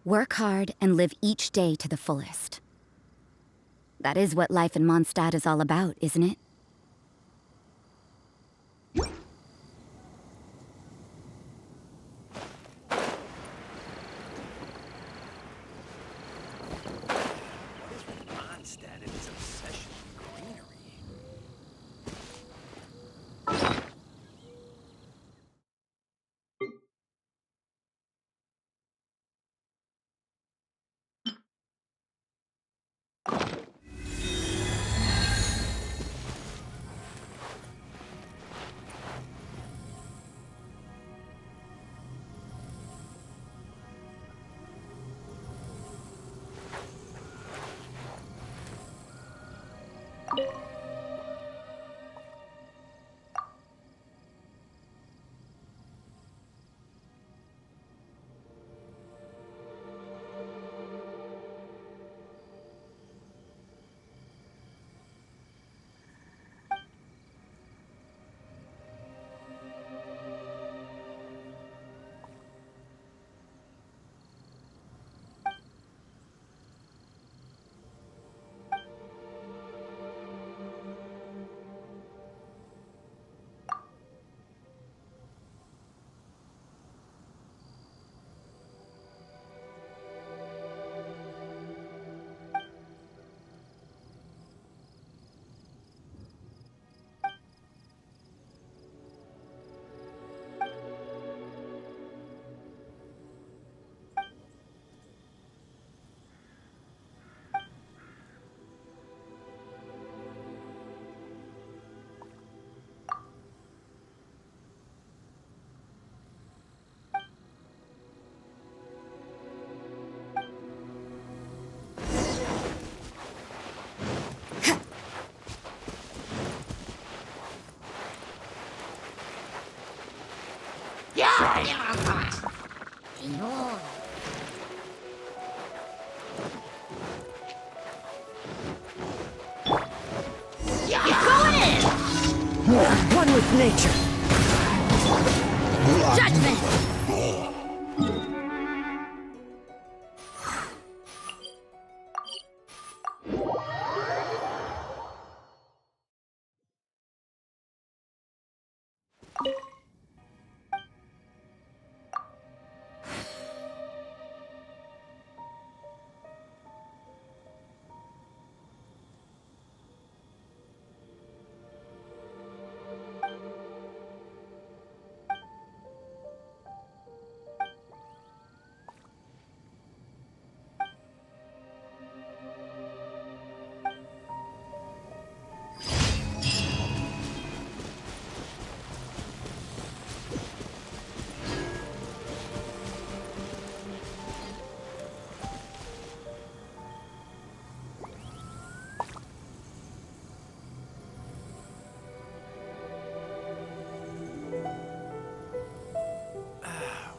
Work hard and live each day to the fullest. That is what life in Mondstadt is all about, isn't it? Mondstadt and its obsession with greenery. One with nature. Judgment!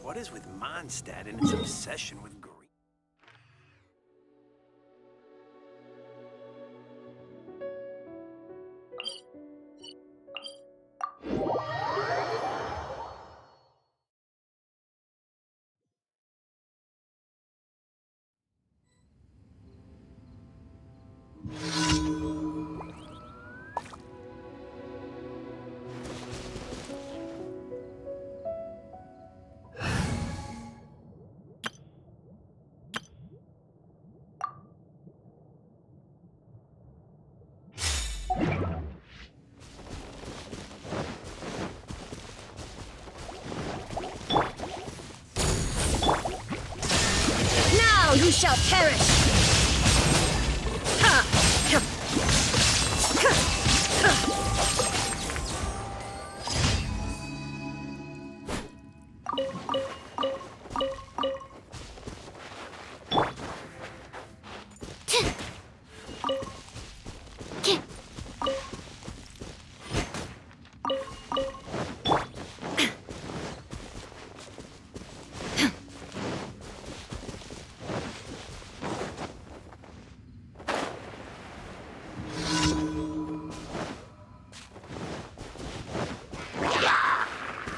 What is with Mondstadt and its obsession with green? You shall perish!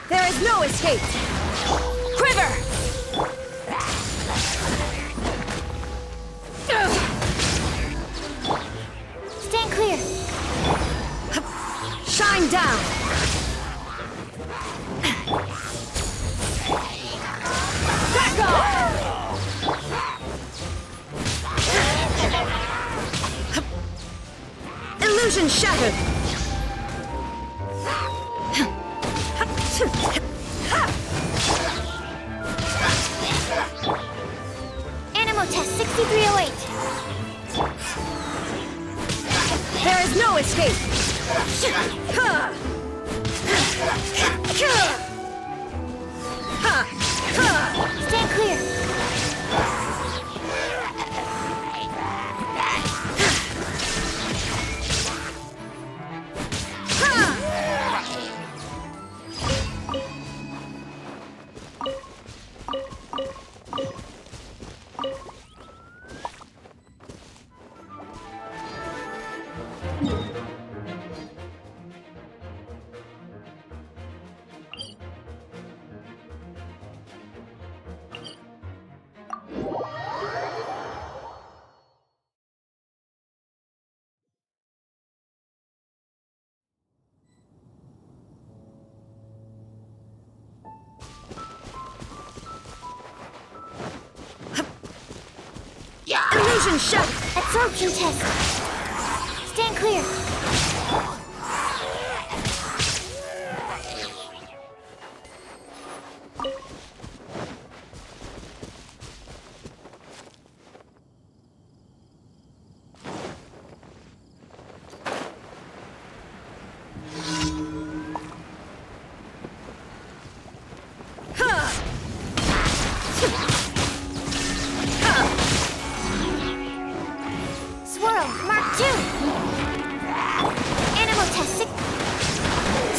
There is no escape! Quiver! Illusion shattered! Animal test 6308. There is no escape! Stand clear. Illusion shattered! Absorption test. Stand clear. Swirl, Mark 2. Animal test 6.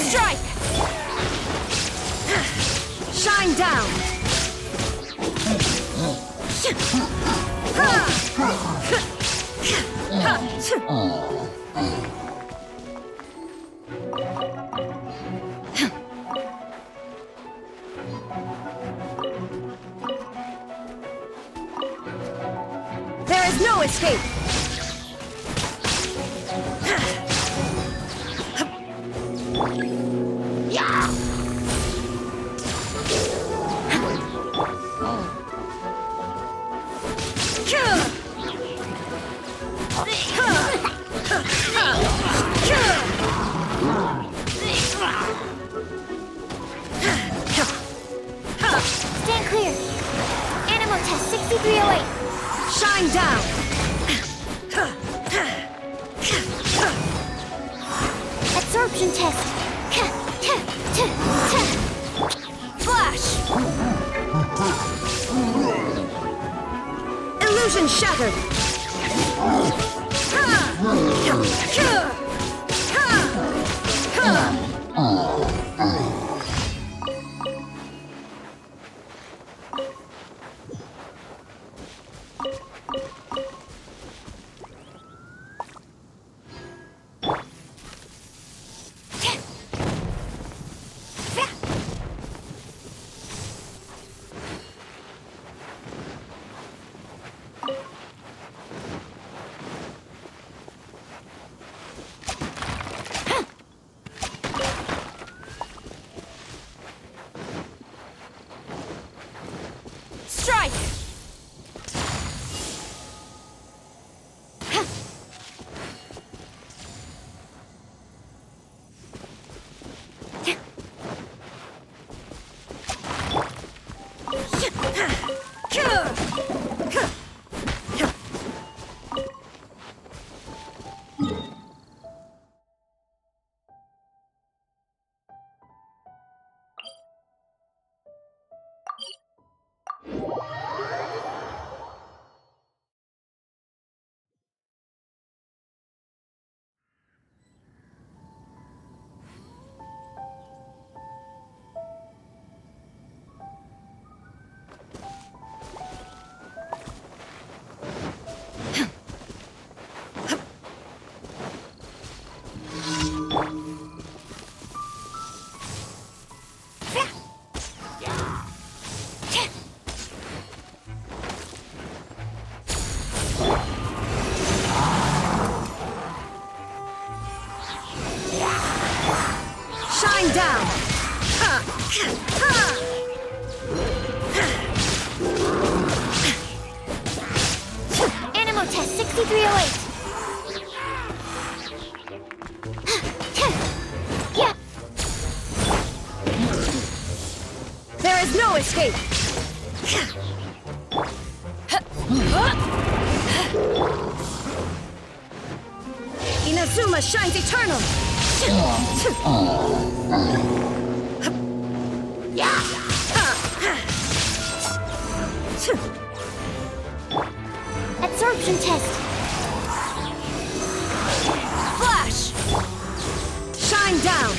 Strike! Shine down! There is no escape! Stand clear. Animal test 6308. Shine down! Absorption test. Flash. Illusion shattered! Strike. Shine down! Animal test 6308. escape! Inazuma shines eternal! Absorption test. Flash! Shine down!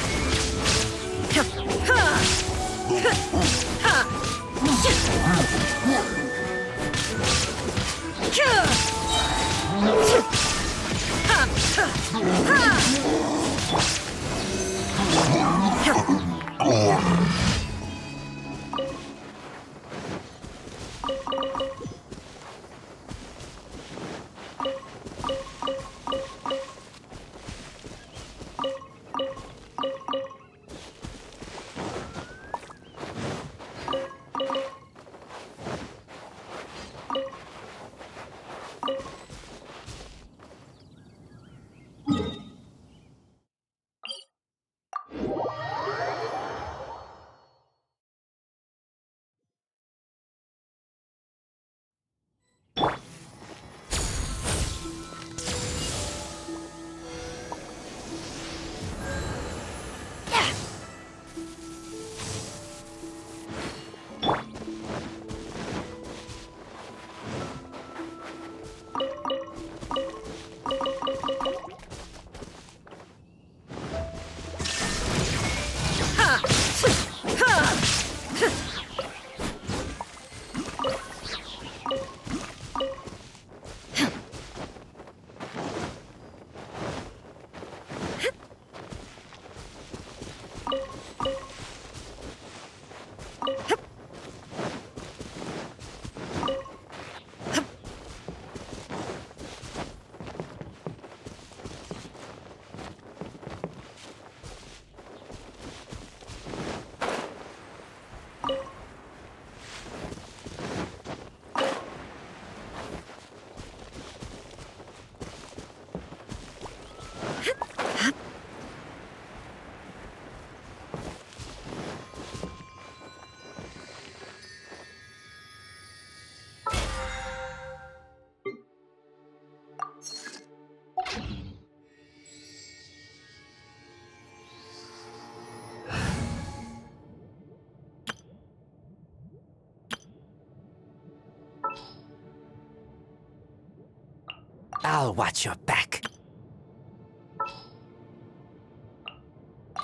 I'll watch your back.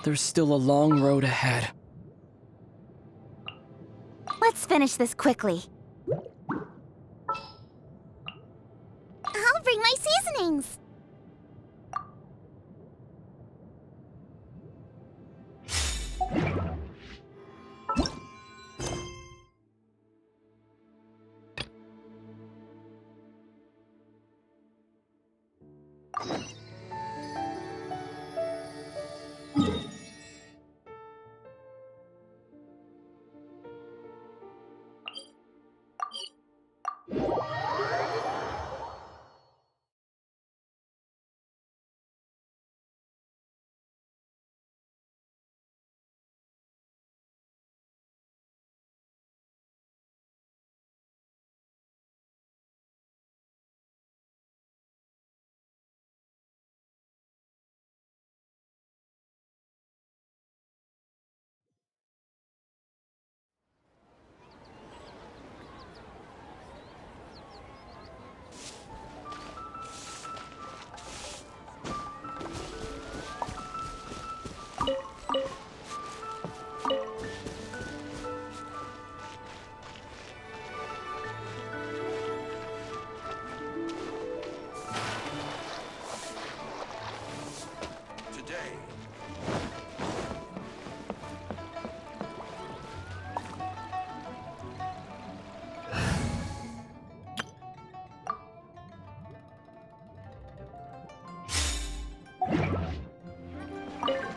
There's still a long road ahead. Let's finish this quickly. I'll bring my seasonings.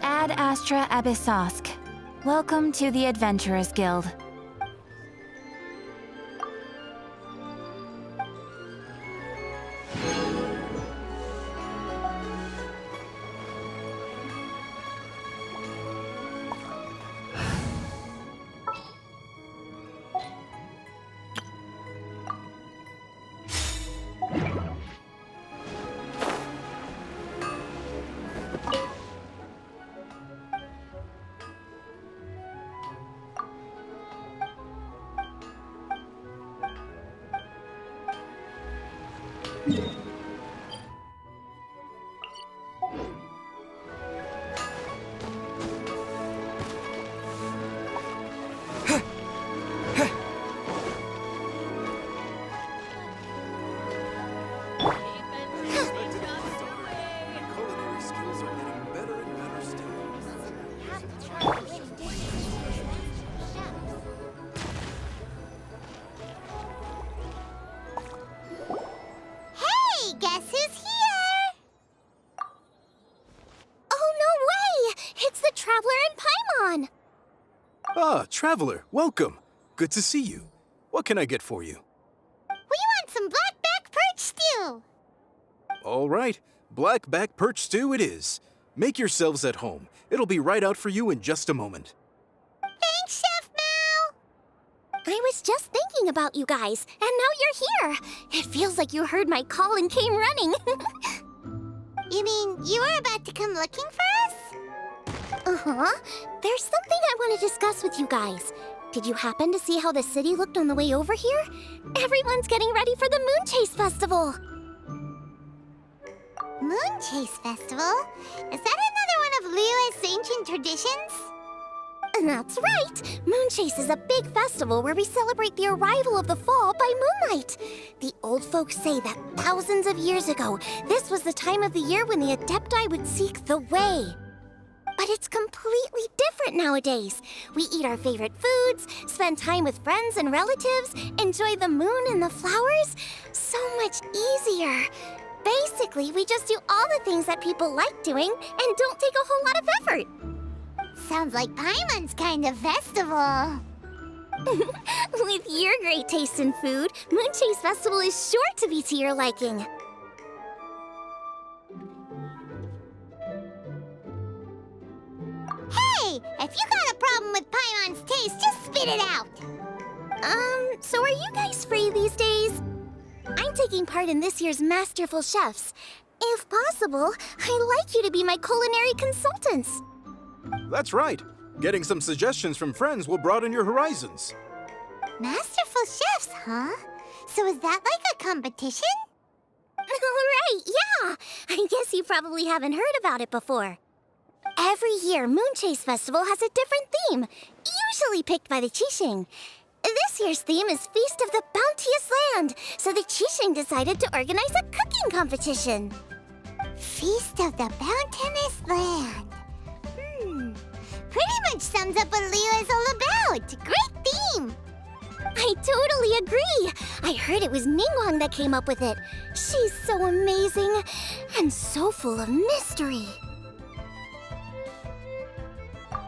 Ad Astra Abyssosk. Welcome to the Adventurers Guild. Culinary skills are getting better and better still. Hey, guess who's here? Oh, no way! It's the Traveler and Paimon! Ah, Traveler, welcome. Good to see you. What can I get for you? We want some blackback perch stew! All right, black back perch stew it is. Make yourselves at home. It'll be right out for you in just a moment. Thanks, Chef Mal! I was just thinking about you guys, and now you're here! It feels like you heard my call and came running. You mean you were about to come looking for us? Uh-huh. There's something I want to discuss with you guys. Did you happen to see how the city looked on the way over here? Everyone's getting ready for the Moonchase Festival. Moonchase Festival? Is that another one of Liyue's ancient traditions? That's right! Moonchase is a big festival where we celebrate the arrival of the fall by moonlight. The old folks say that thousands of years ago, this was the time of the year when the Adepti would seek the way. But it's completely different nowadays. We eat our favorite foods, spend time with friends and relatives, enjoy the moon and the flowers. So much easier. Basically, we just do all the things that people like doing and don't take a whole lot of effort. Sounds like Paimon's kind of festival. With your great taste in food, Moonchase Festival is sure to be to your liking. Hey, if you got a problem with Paimon's taste, just spit it out. So are you guys free these days? I'm taking part in this year's Masterful Chefs. If possible, I'd like you to be my culinary consultants. That's right. Getting some suggestions from friends will broaden your horizons. Masterful Chefs, huh? So is that like a competition? Right, yeah! I guess you probably haven't heard about it before. Every year, Moonchase Festival has a different theme, usually picked by the Qixing. This year's theme is Feast of the Bounteous Land, so the Qixing decided to organize a cooking competition. Feast of the Bounteous Land. Pretty much sums up what Liyue is all about. Great theme! I totally agree. I heard it was Ningguang that came up with it. She's so amazing and so full of mystery.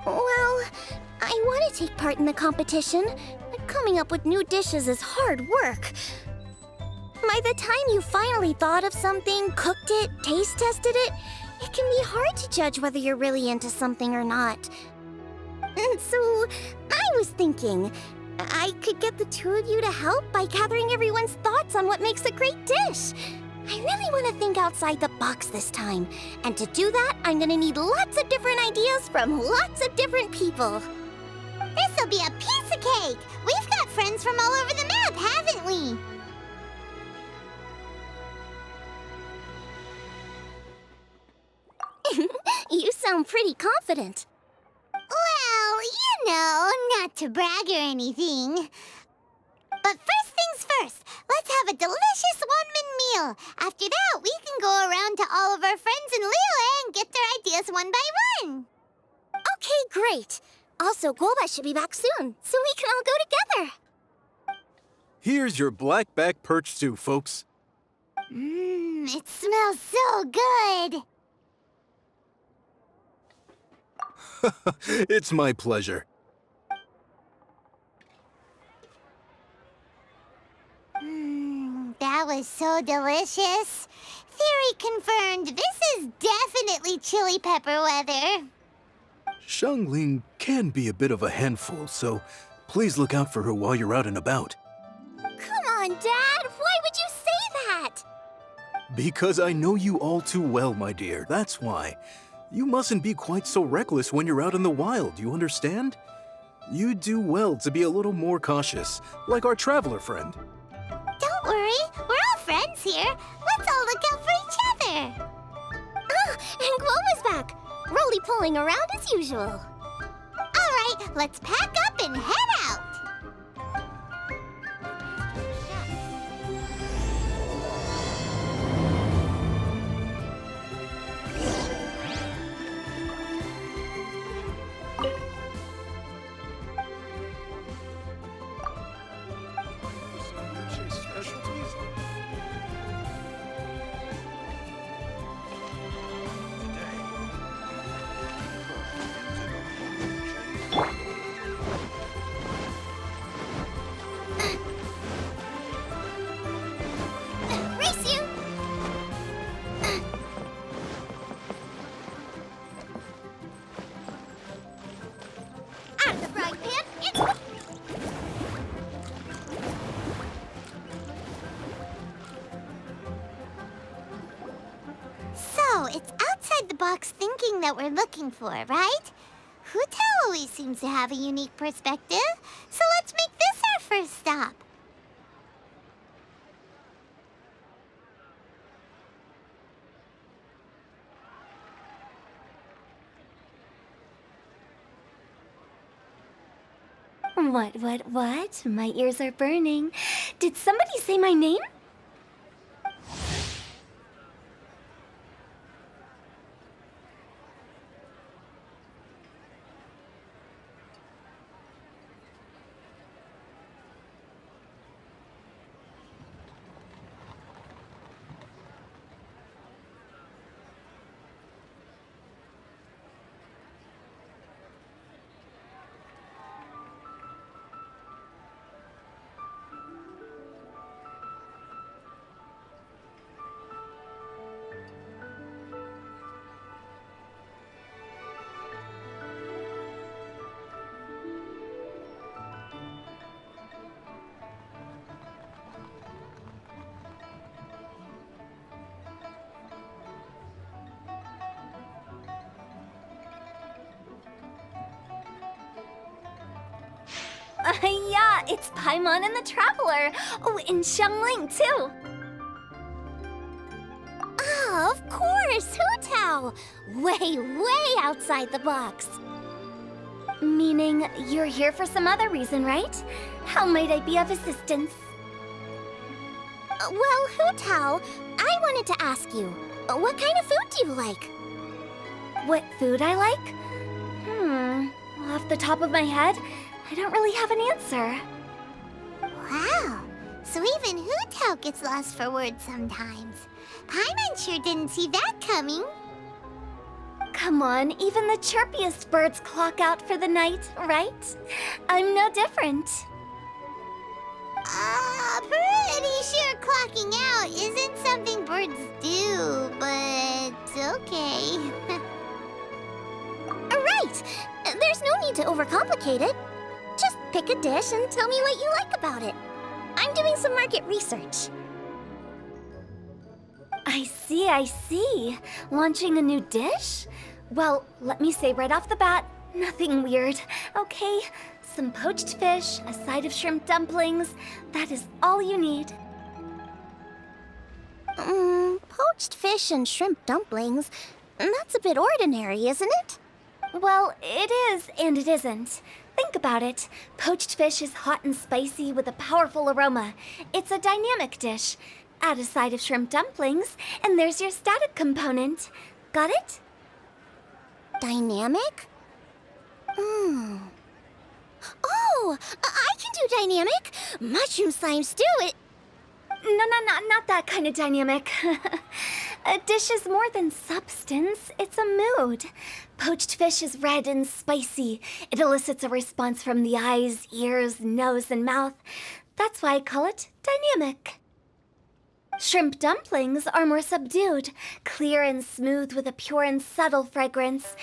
Well, I want to take part in the competition, but coming up with new dishes is hard work. By the time you finally thought of something, cooked it, taste tested it, it can be hard to judge whether you're really into something or not. And so, I was thinking, I could get the two of you to help by gathering everyone's thoughts on what makes a great dish. I really want to think outside the box this time. And to do that, I'm gonna need lots of different ideas from lots of different people. This'll be a piece of cake! We've got friends from all over the map, haven't we? You sound pretty confident. Well, you know, not to brag or anything. But first things first, let's have a delicious one-man meal. After that, we can go around to all of our friends in Liyue and get their ideas one by one. Okay, great. Also, Golba should be back soon, so we can all go together. Here's your black back perch stew, folks. It smells so good. It's my pleasure. That was so delicious. Theory confirmed. This is definitely chili pepper weather. Xiangling can be a bit of a handful, so please look out for her while you're out and about. Come on, Dad. Why would you say that? Because I know you all too well, my dear. That's why. You mustn't be quite so reckless when you're out in the wild, you understand? You do well to be a little more cautious, like our traveler friend. Don't worry. We're all friends Moonlight's here, let's all look out for each other. Ah, and Glow is back. Roly-poling around as usual. All right, let's pack up and head out. Race you! Out of the frying pan, it's... So, it's outside the box thinking that we're looking for, right? Hu-Tao always seems to have a unique perspective, so let's make this our first stop. What? My ears are burning. Did somebody say my name? Yeah, it's Paimon and the Traveler. Oh, and Xiangling, too. Ah, of course, Hu-Tao! Way outside the box. Meaning you're here for some other reason, right? How might I be of assistance? Well, Hu-Tao, I wanted to ask you, what kind of food do you like? What food I like? Off the top of my head, I don't really have an answer. Wow, so even Hu-Tao gets lost for words sometimes. Paimon sure didn't see that coming. Come on, even the chirpiest birds clock out for the night, right? I'm no different. Pretty sure clocking out isn't something birds do, but okay. Right, there's no need to overcomplicate it. Just pick a dish and tell me what you like about it. I'm doing some market research. I see. Launching a new dish? Well, let me say right off the bat, nothing weird, okay? Some poached fish, a side of shrimp dumplings. That is all you need. Poached fish and shrimp dumplings. That's a bit ordinary, isn't it? Well, it is and it isn't. Think about it. Poached fish is hot and spicy with a powerful aroma. It's a dynamic dish. Add a side of shrimp dumplings, and there's your static component. Got it? Dynamic? Oh, I can do dynamic. Mushroom slime stew it. No, not that kind of dynamic. A dish is more than substance, it's a mood. Poached fish is red and spicy. It elicits a response from the eyes, ears, nose, and mouth. That's why I call it dynamic. Shrimp dumplings are more subdued, clear and smooth with a pure and subtle fragrance.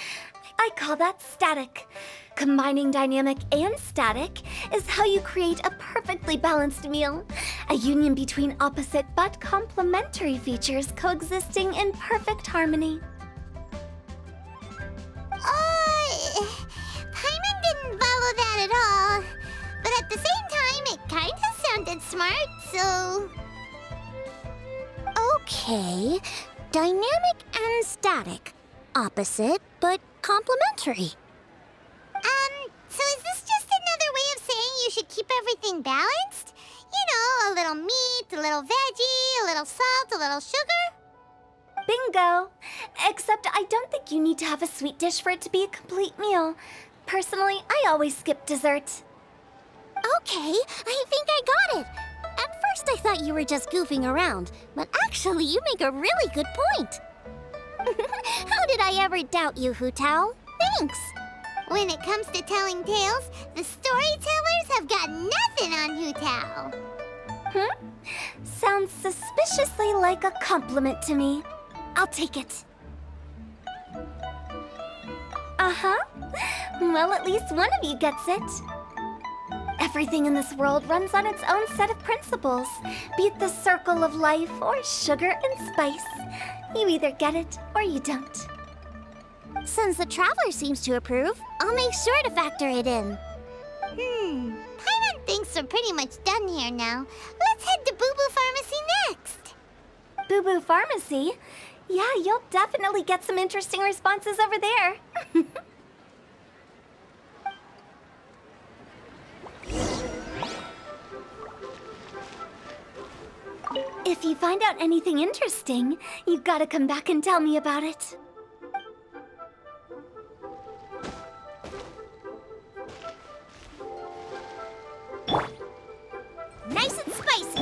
I call that static. Combining dynamic and static is how you create a perfectly balanced meal. A union between opposite but complementary features coexisting in perfect harmony. Paimon didn't follow that at all. But at the same time, it kinda sounded smart, so... Okay. Dynamic and static. Opposite, but complementary. So is this just another way of saying you should keep everything balanced? You know, a little meat, a little veggie, a little salt, a little sugar? Bingo! Except I don't think you need to have a sweet dish for it to be a complete meal. Personally, I always skip dessert. Okay, I think I got it. At first I thought you were just goofing around, but actually you make a really good point. How did I ever doubt you, Hu Tao? Thanks. When it comes to telling tales, the storytellers have got nothing on Hu Tao. Sounds suspiciously like a compliment to me. I'll take it. Uh-huh. Well, at least one of you gets it. Everything in this world runs on its own set of principles, be it the circle of life or sugar and spice. You either get it or you don't. Since the Traveler seems to approve, I'll make sure to factor it in. Paimon thinks we're pretty much done here now. Let's head to Boo Boo Pharmacy next. Boo Boo Pharmacy? Yeah, you'll definitely get some interesting responses over there. If you find out anything interesting, you've got to come back and tell me about it. Nice and spicy.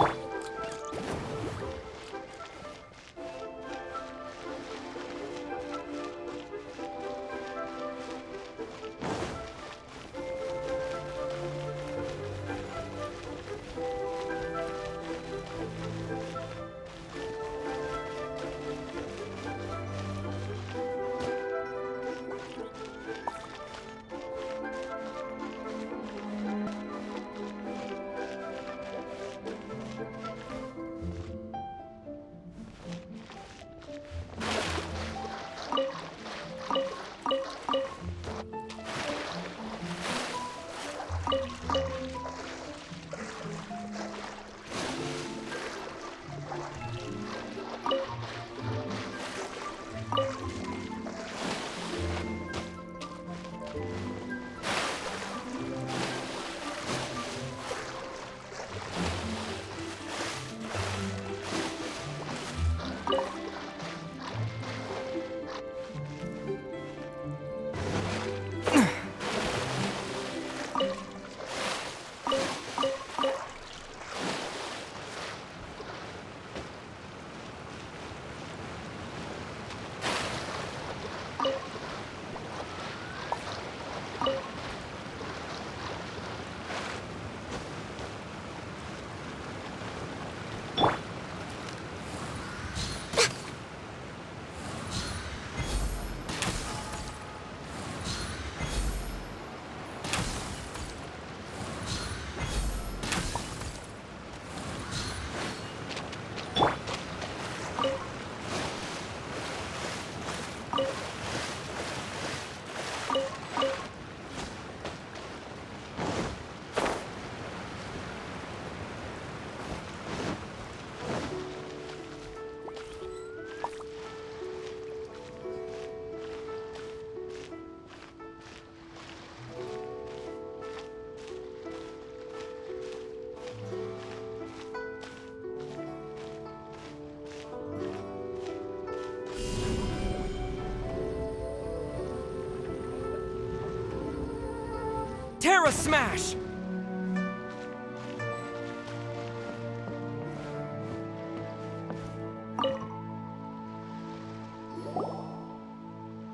Terra Smash!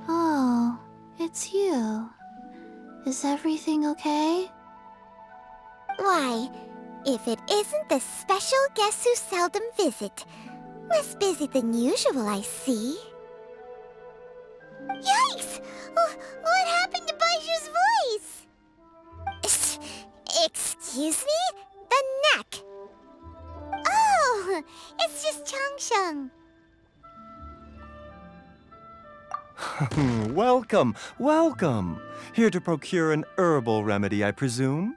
Oh, it's you. Is everything okay? Why, if it isn't the special guest who seldom visit. Less busy than usual, I see. Yikes! What happened to Baiju's voice? Excuse me? The neck. Oh, it's just Changsheng. Welcome, welcome. Here to procure an herbal remedy, I presume?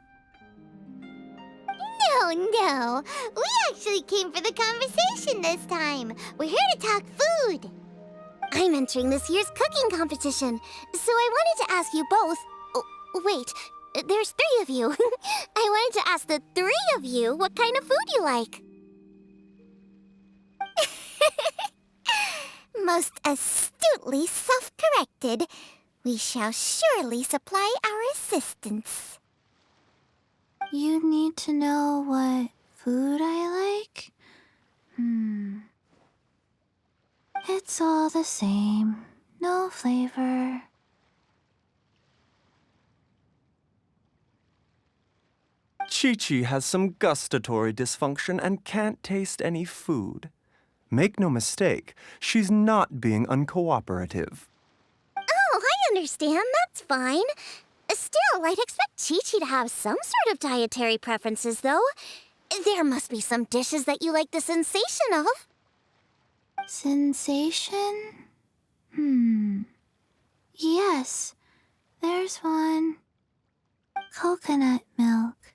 No, we actually came for the conversation this time. We're here to talk food. I'm entering this year's cooking competition, so I wanted to ask you both. Oh, wait, there's 3 of you. I wanted to ask the 3 of you what kind of food you like. Most astutely self-corrected. We shall surely supply our assistance. You need to know what food I like? It's all the same. No flavor. Chi-Chi has some gustatory dysfunction and can't taste any food. Make no mistake, she's not being uncooperative. Oh, I understand. That's fine. Still, I'd expect Chi-Chi to have some sort of dietary preferences, though. There must be some dishes that you like the sensation of. Sensation? Yes, there's one. Coconut milk.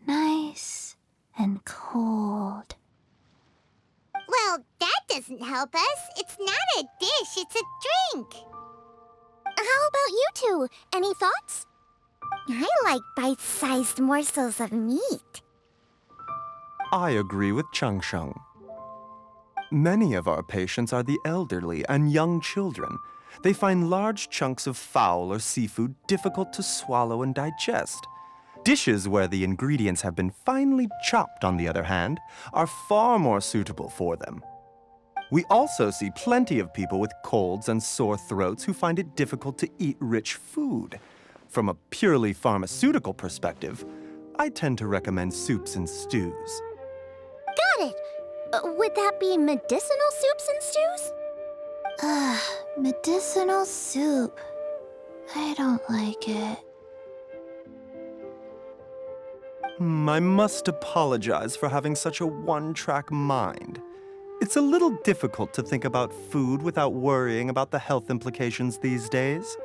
Nice and cold. Well, that doesn't help us. It's not a dish, it's a drink. How about you two? Any thoughts? I like bite-sized morsels of meat. I agree with Changsheng. Many of our patients are the elderly and young children. They find large chunks of fowl or seafood difficult to swallow and digest. Dishes where the ingredients have been finely chopped, on the other hand, are far more suitable for them. We also see plenty of people with colds and sore throats who find it difficult to eat rich food. From a purely pharmaceutical perspective, I tend to recommend soups and stews. Got it. Would that be medicinal soups and stews? Medicinal soup. I don't like it. I must apologize for having such a one-track mind. It's a little difficult to think about food without worrying about the health implications these days.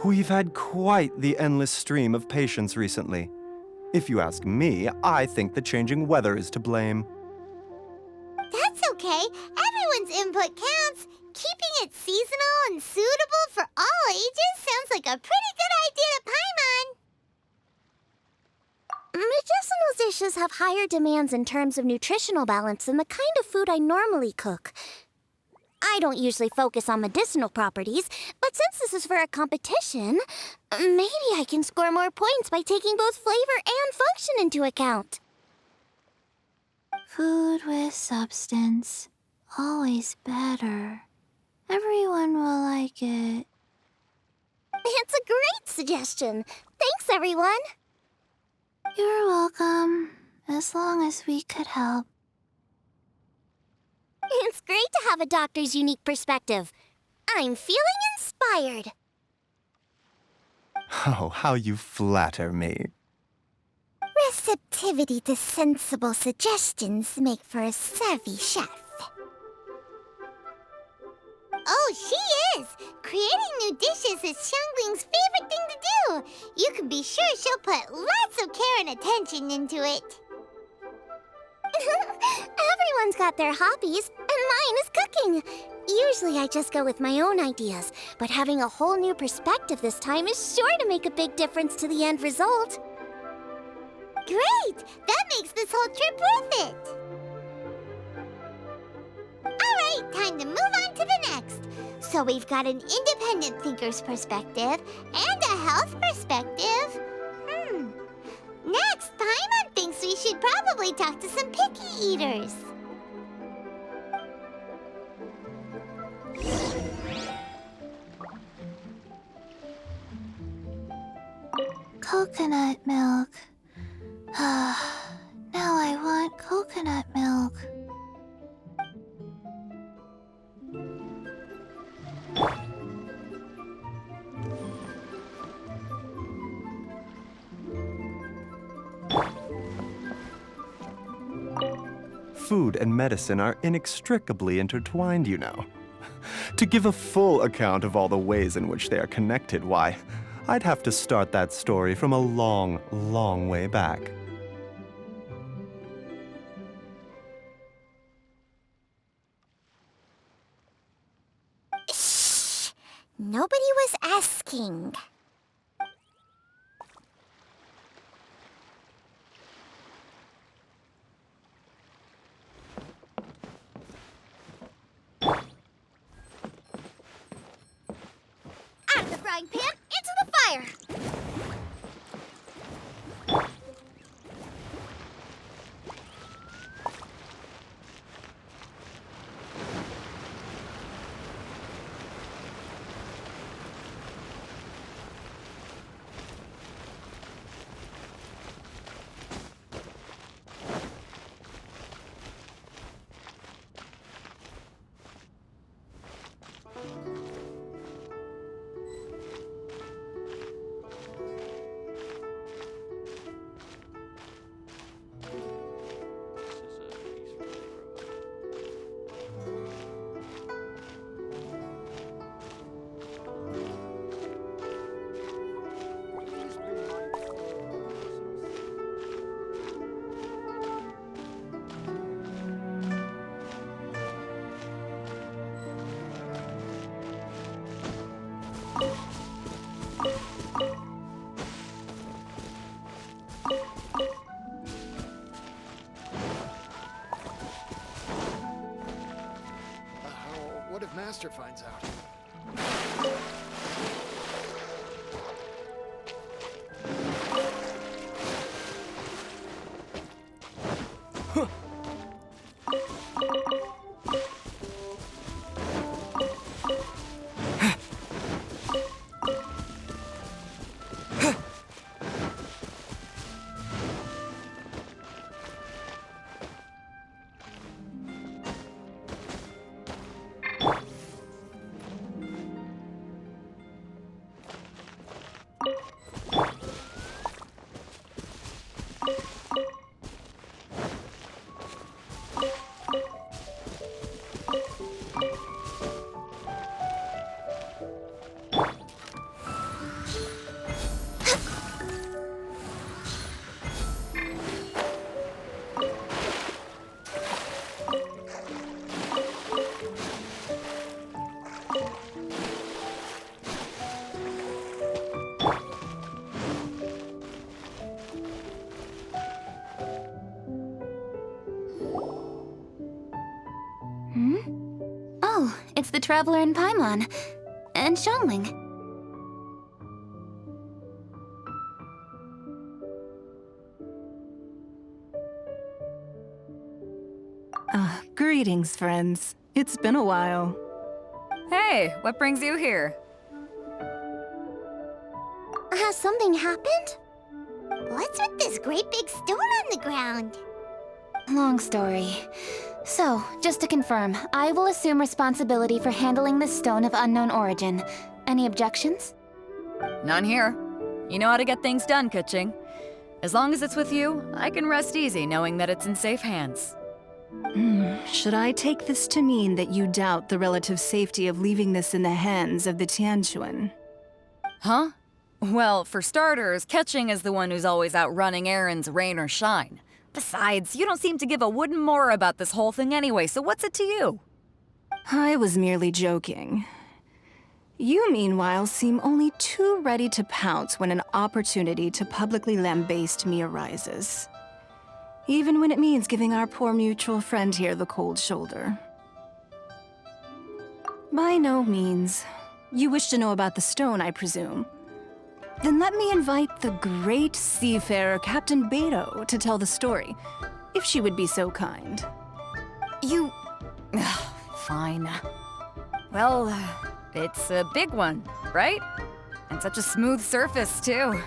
We've had quite the endless stream of patients recently. If you ask me, I think the changing weather is to blame. That's okay. Everyone's input counts. Keeping it seasonal and suitable for all ages sounds like a pretty good idea to Paimon. Medicinal dishes have higher demands in terms of nutritional balance than the kind of food I normally cook. I don't usually focus on medicinal properties, but since this is for a competition, maybe I can score more points by taking both flavor and function into account. Food with substance. Always better. Everyone will like it. It's a great suggestion. Thanks, everyone. You're welcome. As long as we could help. It's great to have a doctor's unique perspective. I'm feeling inspired. Oh, how you flatter me. Receptivity to sensible suggestions make for a savvy chef. Oh, she is! Creating new dishes is Xiangling's favorite thing to do. You can be sure she'll put lots of care and attention into it. Everyone's got their hobbies, and mine is cooking. Usually I just go with my own ideas, but having a whole new perspective this time is sure to make a big difference to the end result. Great! That makes this whole trip worth it! Alright, time to move on to the next. So we've got an independent thinker's perspective and a health perspective. Next, Paimon thinks we should probably talk to some picky eaters. Coconut milk. Now I want coconut milk. Food and medicine are inextricably intertwined, you know. To give a full account of all the ways in which they are connected, why, I'd have to start that story from a long, long way back. Nobody was asking. Out of the frying pan, into the fire! What if Master finds out? Oh, it's the Traveler in Paimon. And Xiangling. Greetings, friends. It's been a while. Hey, what brings you here? Has something happened? What's with this great big stone on the ground? Long story. So, just to confirm, I will assume responsibility for handling this stone of unknown origin. Any objections? None here. You know how to get things done, Keqing. As long as it's with you, I can rest easy knowing that it's in safe hands. Should I take this to mean that you doubt the relative safety of leaving this in the hands of the Tianquan? Huh? Well, for starters, Keqing is the one who's always out running errands, rain or shine. Besides, you don't seem to give a wooden more about this whole thing anyway, so what's it to you? I was merely joking. You, meanwhile, seem only too ready to pounce when an opportunity to publicly lambaste me arises. Even when it means giving our poor mutual friend here the cold shoulder. By no means. You wish to know about the stone, I presume. Then let me invite the great seafarer Captain Beto to tell the story, if she would be so kind. You... Fine. Well, it's a big one, right? And such a smooth surface, too.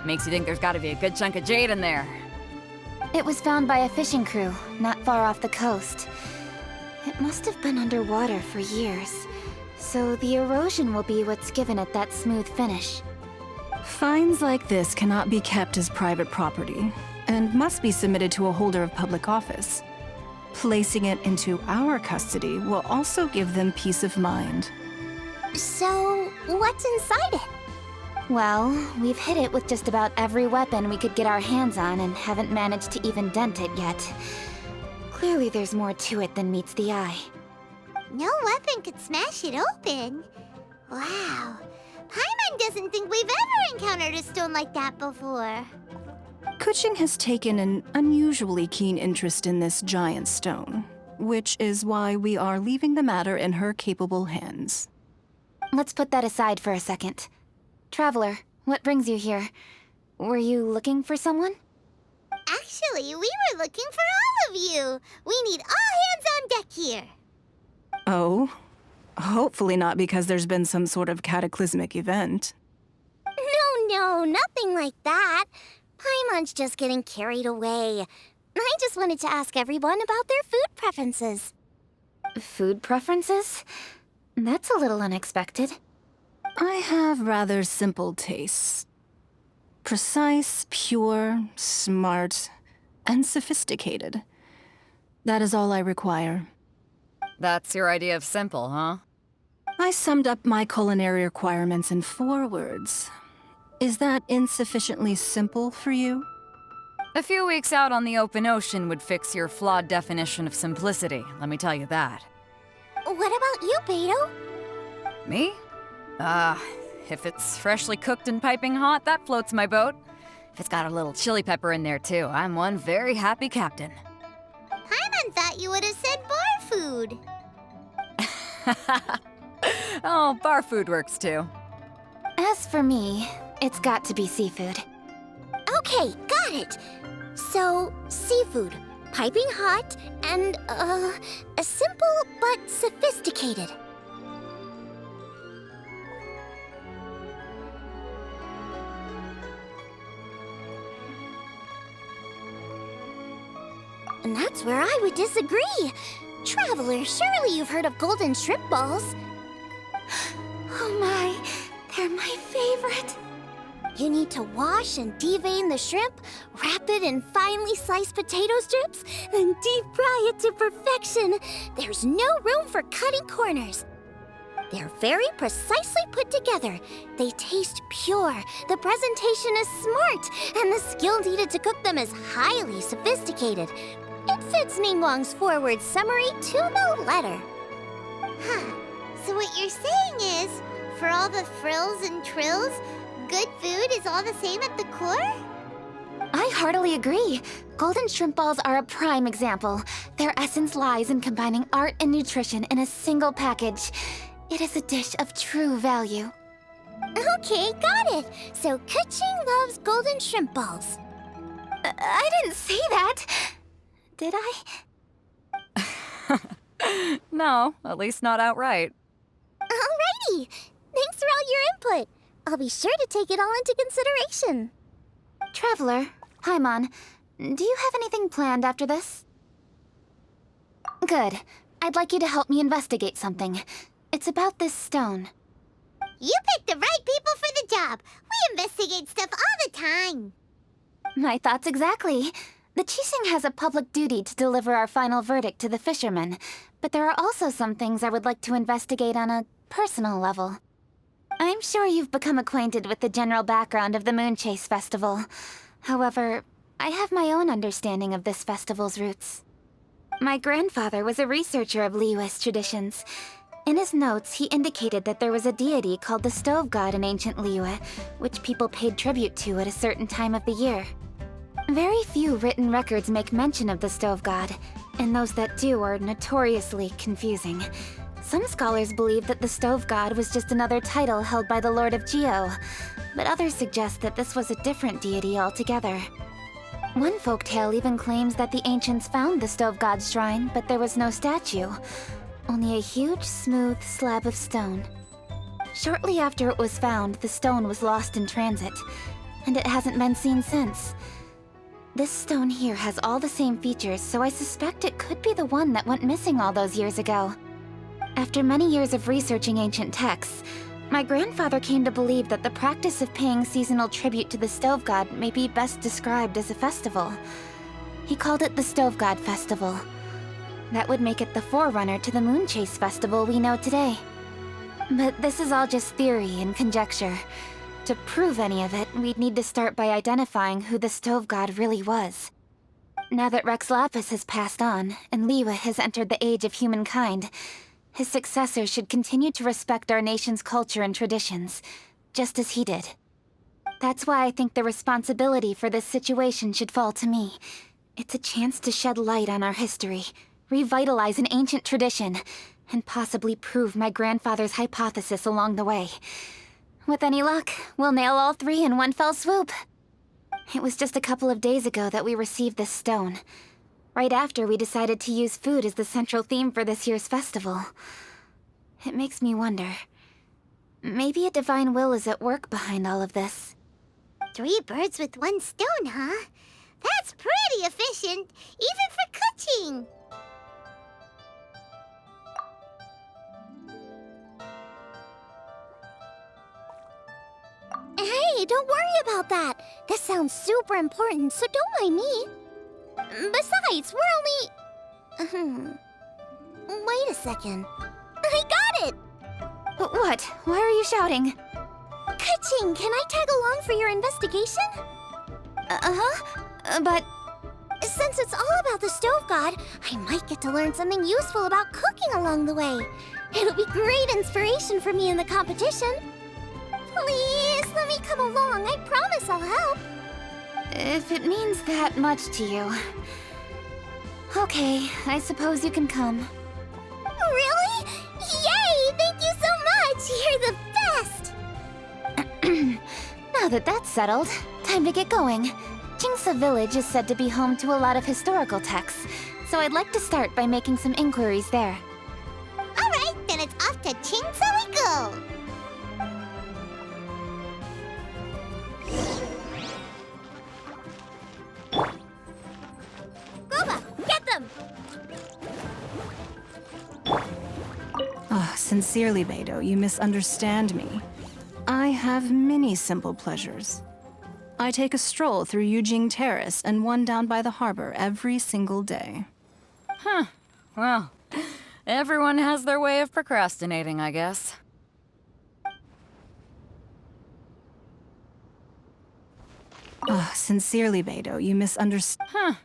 Makes you think there's gotta be a good chunk of jade in there. It was found by a fishing crew, not far off the coast. It must have been underwater for years, so the erosion will be what's given it that smooth finish. Finds like this cannot be kept as private property, and must be submitted to a holder of public office. Placing it into our custody will also give them peace of mind. So, what's inside it? Well, we've hit it with just about every weapon we could get our hands on and haven't managed to even dent it yet. Clearly there's more to it than meets the eye. No weapon could smash it open. Wow. Paimon doesn't think we've ever encountered a stone like that before. Kuching has taken an unusually keen interest in this giant stone, which is why we are leaving the matter in her capable hands. Let's put that aside for a second. Traveler, what brings you here? Were you looking for someone? Actually, we were looking for all of you. We need all hands on deck here. Oh? Hopefully not because there's been some sort of cataclysmic event. No, nothing like that. Paimon's just getting carried away. I just wanted to ask everyone about their food preferences. Food preferences? That's a little unexpected. I have rather simple tastes. Precise, pure, smart, and sophisticated. That is all I require. That's your idea of simple, huh? I summed up my culinary requirements in 4 words. Is that insufficiently simple for you? A few weeks out on the open ocean would fix your flawed definition of simplicity, let me tell you that. What about you, Beto? Me? If it's freshly cooked and piping hot, that floats my boat. If it's got a little chili pepper in there too, I'm one very happy captain. Paimon thought you would have said bar food. Oh, bar food works too. As for me, it's got to be seafood. Okay, got it. So, seafood, piping hot, and, simple but sophisticated. And that's where I would disagree. Traveler, surely you've heard of golden shrimp balls. Oh my, they're my favorite. You need to wash and devein the shrimp, wrap it in finely sliced potato strips, then deep fry it to perfection. There's no room for cutting corners. They're very precisely put together. They taste pure, the presentation is smart, and the skill needed to cook them is highly sophisticated. It fits Ningguang's forward summary to the letter. Huh. So what you're saying is, for all the frills and trills, good food is all the same at the core? I heartily agree. Golden shrimp balls are a prime example. Their essence lies in combining art and nutrition in a single package. It is a dish of true value. Okay, got it. So Kuching loves golden shrimp balls. I didn't say that. Did I? No, at least not outright. Alrighty. Thanks for all your input. I'll be sure to take it all into consideration. Traveler, Paimon, do you have anything planned after this? Good. I'd like you to help me investigate something. It's about this stone. You picked the right people for the job. We investigate stuff all the time. My thoughts exactly. The Qixing has a public duty to deliver our final verdict to the fishermen, but there are also some things I would like to investigate on a personal level. I'm sure you've become acquainted with the general background of the Moonchase Festival. However, I have my own understanding of this festival's roots. My grandfather was a researcher of Liyue's traditions. In his notes, he indicated that there was a deity called the Stove God in ancient Liyue, which people paid tribute to at a certain time of the year. Very few written records make mention of the Stove God, and those that do are notoriously confusing. Some scholars believe that the Stove God was just another title held by the Lord of Geo, but others suggest that this was a different deity altogether. One folktale even claims that the ancients found the Stove God's shrine, but there was no statue, only a huge, smooth slab of stone. Shortly after it was found, the stone was lost in transit, and it hasn't been seen since. This stone here has all the same features, so I suspect it could be the one that went missing all those years ago. After many years of researching ancient texts, my grandfather came to believe that the practice of paying seasonal tribute to the Stove God may be best described as a festival. He called it the Stove God Festival. That would make it the forerunner to the Moonchase Festival we know today. But this is all just theory and conjecture. To prove any of it, we'd need to start by identifying who the Stove God really was. Now that Rex Lapis has passed on, and Liyue has entered the age of humankind, His successor should continue to respect our nation's culture and traditions, just as he did. That's why I think the responsibility for this situation should fall to me. It's a chance to shed light on our history, revitalize an ancient tradition, and possibly prove my grandfather's hypothesis along the way. With any luck, we'll nail all three in one fell swoop. It was just a couple of days ago that we received this stone. Right after we decided to use food as the central theme for this year's festival. It makes me wonder. Maybe a divine will is at work behind all of this. 3 birds with 1 stone, huh? That's pretty efficient, even for cooking. Hey, don't worry about that. This sounds super important, so don't mind me. Besides, we're only... Wait a second. I got it! What? Why are you shouting? Ka-ching, can I tag along for your investigation? But... Since it's all about the stove god, I might get to learn something useful about cooking along the way. It'll be great inspiration for me in the competition. Please, let me come along. I promise I'll help. If it means that much to you... Okay, I suppose you can come. Really? Yay! Thank you so much! You're the best! Now that that's settled, time to get going. Jingsa Village is said to be home to a lot of historical texts, so I'd like to start by making some inquiries there. Alright, then it's off to Jingsa we go! Goba, get them! Sincerely, Beidou, you misunderstand me. I have many simple pleasures. I take a stroll through Yujing Terrace and one down by the harbor every single day. Huh. Well, everyone has their way of procrastinating, I guess. Sincerely, Beidou, you misunderstand. Huh.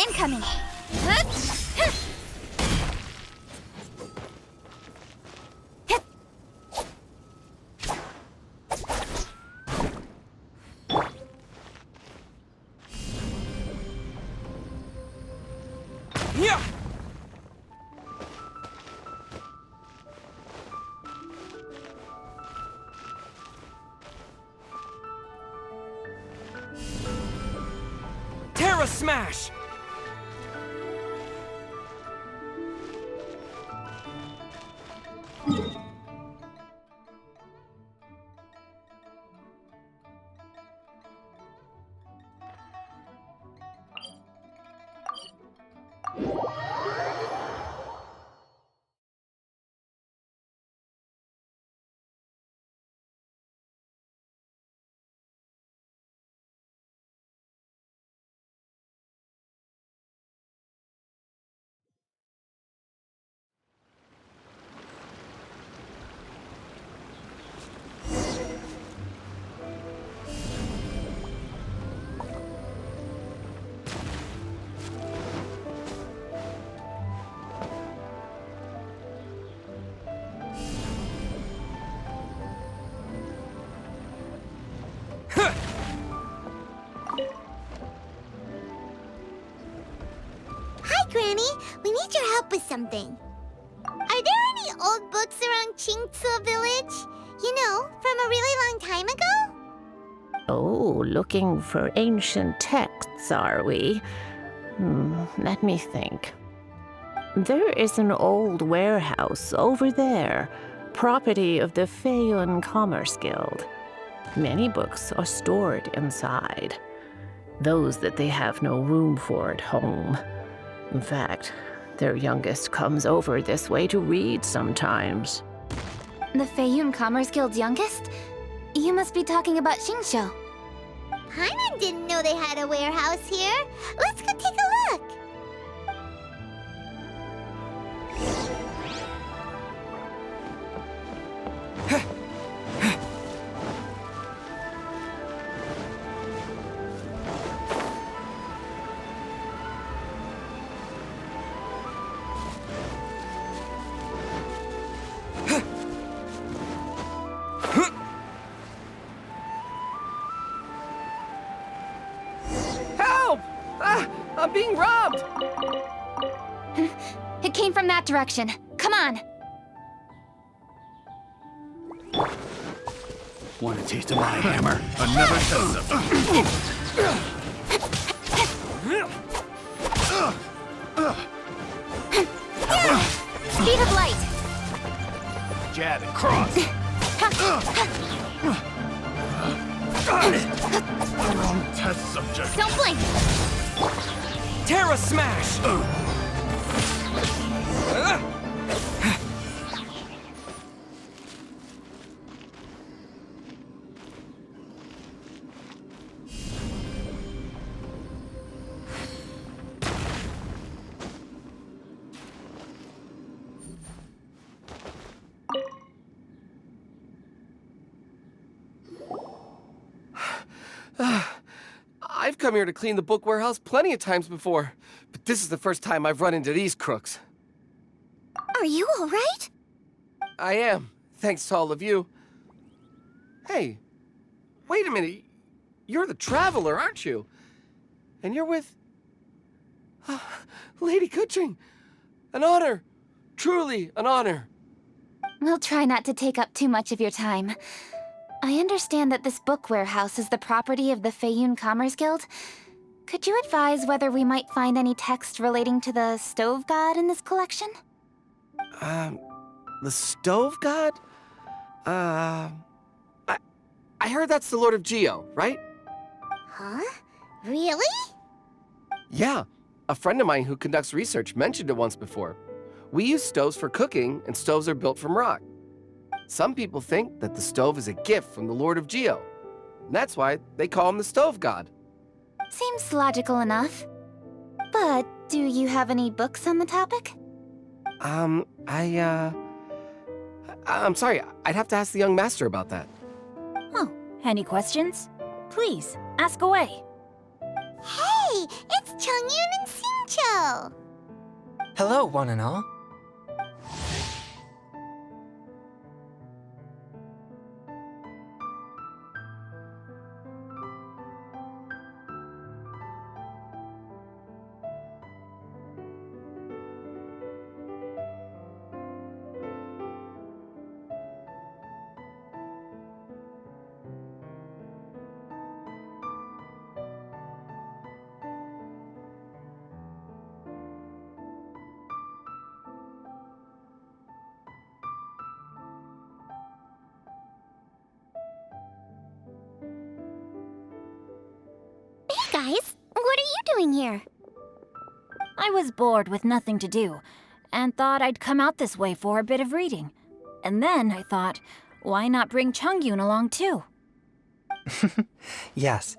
Incoming! Terra Smash! Hi, Granny. We need your help with something. Are there any old books around Jingsa Village? You know, from a really long time ago? Oh, looking for ancient texts, are we? Let me think. There is an old warehouse over there, property of the Feiyun Commerce Guild. Many books are stored inside, those that they have no room for at home. In fact, their youngest comes over this way to read sometimes. The Feiyun Commerce Guild's youngest? You must be talking about Xingqiu. Paimon didn't know they had a warehouse here. Let's go take a look. direction. Come on! Want a taste of my hammer? Another test subject. Speed of light! Jab and cross. Test subject. Don't blink! Terra Smash! I've come here to clean the book warehouse plenty of times before, but this is the first time I've run into these crooks. Are you all right? I am, thanks to all of you. Hey, wait a minute. You're the Traveler, aren't you? And you're with... Lady Kuching. An honor. Truly an honor. We'll try not to take up too much of your time. I understand that this book warehouse is the property of the Feiyun Commerce Guild. Could you advise whether we might find any text relating to the Stove God in this collection? The Stove God? I heard that's the Lord of Geo, right? Huh? Really? Yeah, a friend of mine who conducts research mentioned it once before. We use stoves for cooking, and stoves are built from rock. Some people think that the stove is a gift from the Lord of Geo. And that's why they call him the Stove God. Seems logical enough. But do you have any books on the topic? I'm sorry, I'd have to ask the young master about that. Oh, any questions? Please, ask away. Hey, it's Chongyun and Xingqiu! Hello, one and all. Guys, what are you doing here? I was bored with nothing to do, and thought I'd come out this way for a bit of reading. And then I thought, why not bring Chongyun along too? Yes.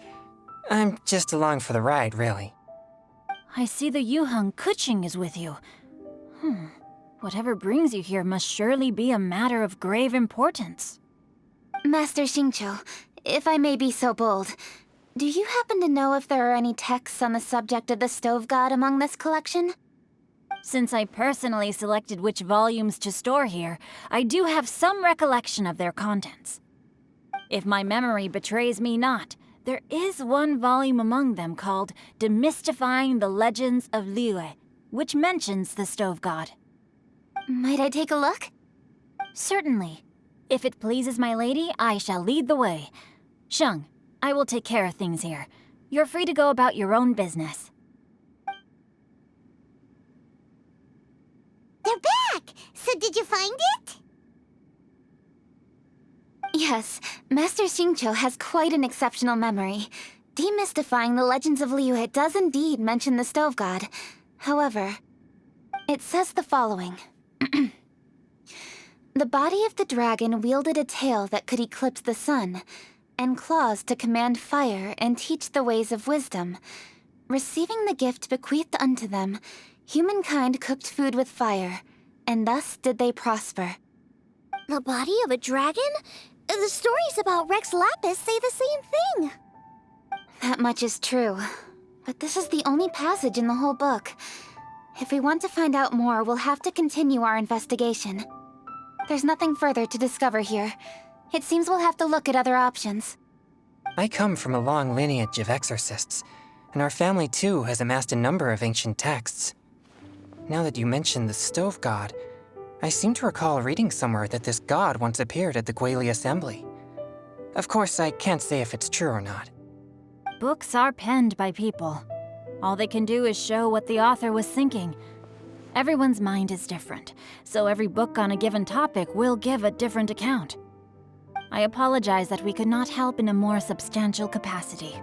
I'm just along for the ride, really. I see the Yuheng Kuching is with you. Whatever brings you here must surely be a matter of grave importance. Master Xingqiu, if I may be so bold, do you happen to know if there are any texts on the subject of the Stove God among this collection? Since I personally selected which volumes to store here, I do have some recollection of their contents. If my memory betrays me not, there is one volume among them called Demystifying the Legends of Liyue, which mentions the Stove God. Might I take a look? Certainly. If it pleases my lady, I shall lead the way. Sheng, I will take care of things here. You're free to go about your own business. They're back! So did you find it? Yes, Master Xingqiu has quite an exceptional memory. Demystifying the Legends of Liyue does indeed mention the Stove God. However, it says the following. The body of the dragon wielded a tail that could eclipse the sun, and claws to command fire and teach the ways of wisdom. Receiving the gift bequeathed unto them, humankind cooked food with fire, and thus did they prosper. The body of a dragon? The stories about Rex Lapis say the same thing. That much is true, but this is the only passage in the whole book. If we want to find out more, we'll have to continue our investigation. There's nothing further to discover here. It seems we'll have to look at other options. I come from a long lineage of exorcists, and our family too has amassed a number of ancient texts. Now that you mention the stove god, I seem to recall reading somewhere that this god once appeared at the Guili Assembly. Of course, I can't say if it's true or not. Books are penned by people. All they can do is show what the author was thinking. Everyone's mind is different, so every book on a given topic will give a different account. I apologize that we could not help in a more substantial capacity.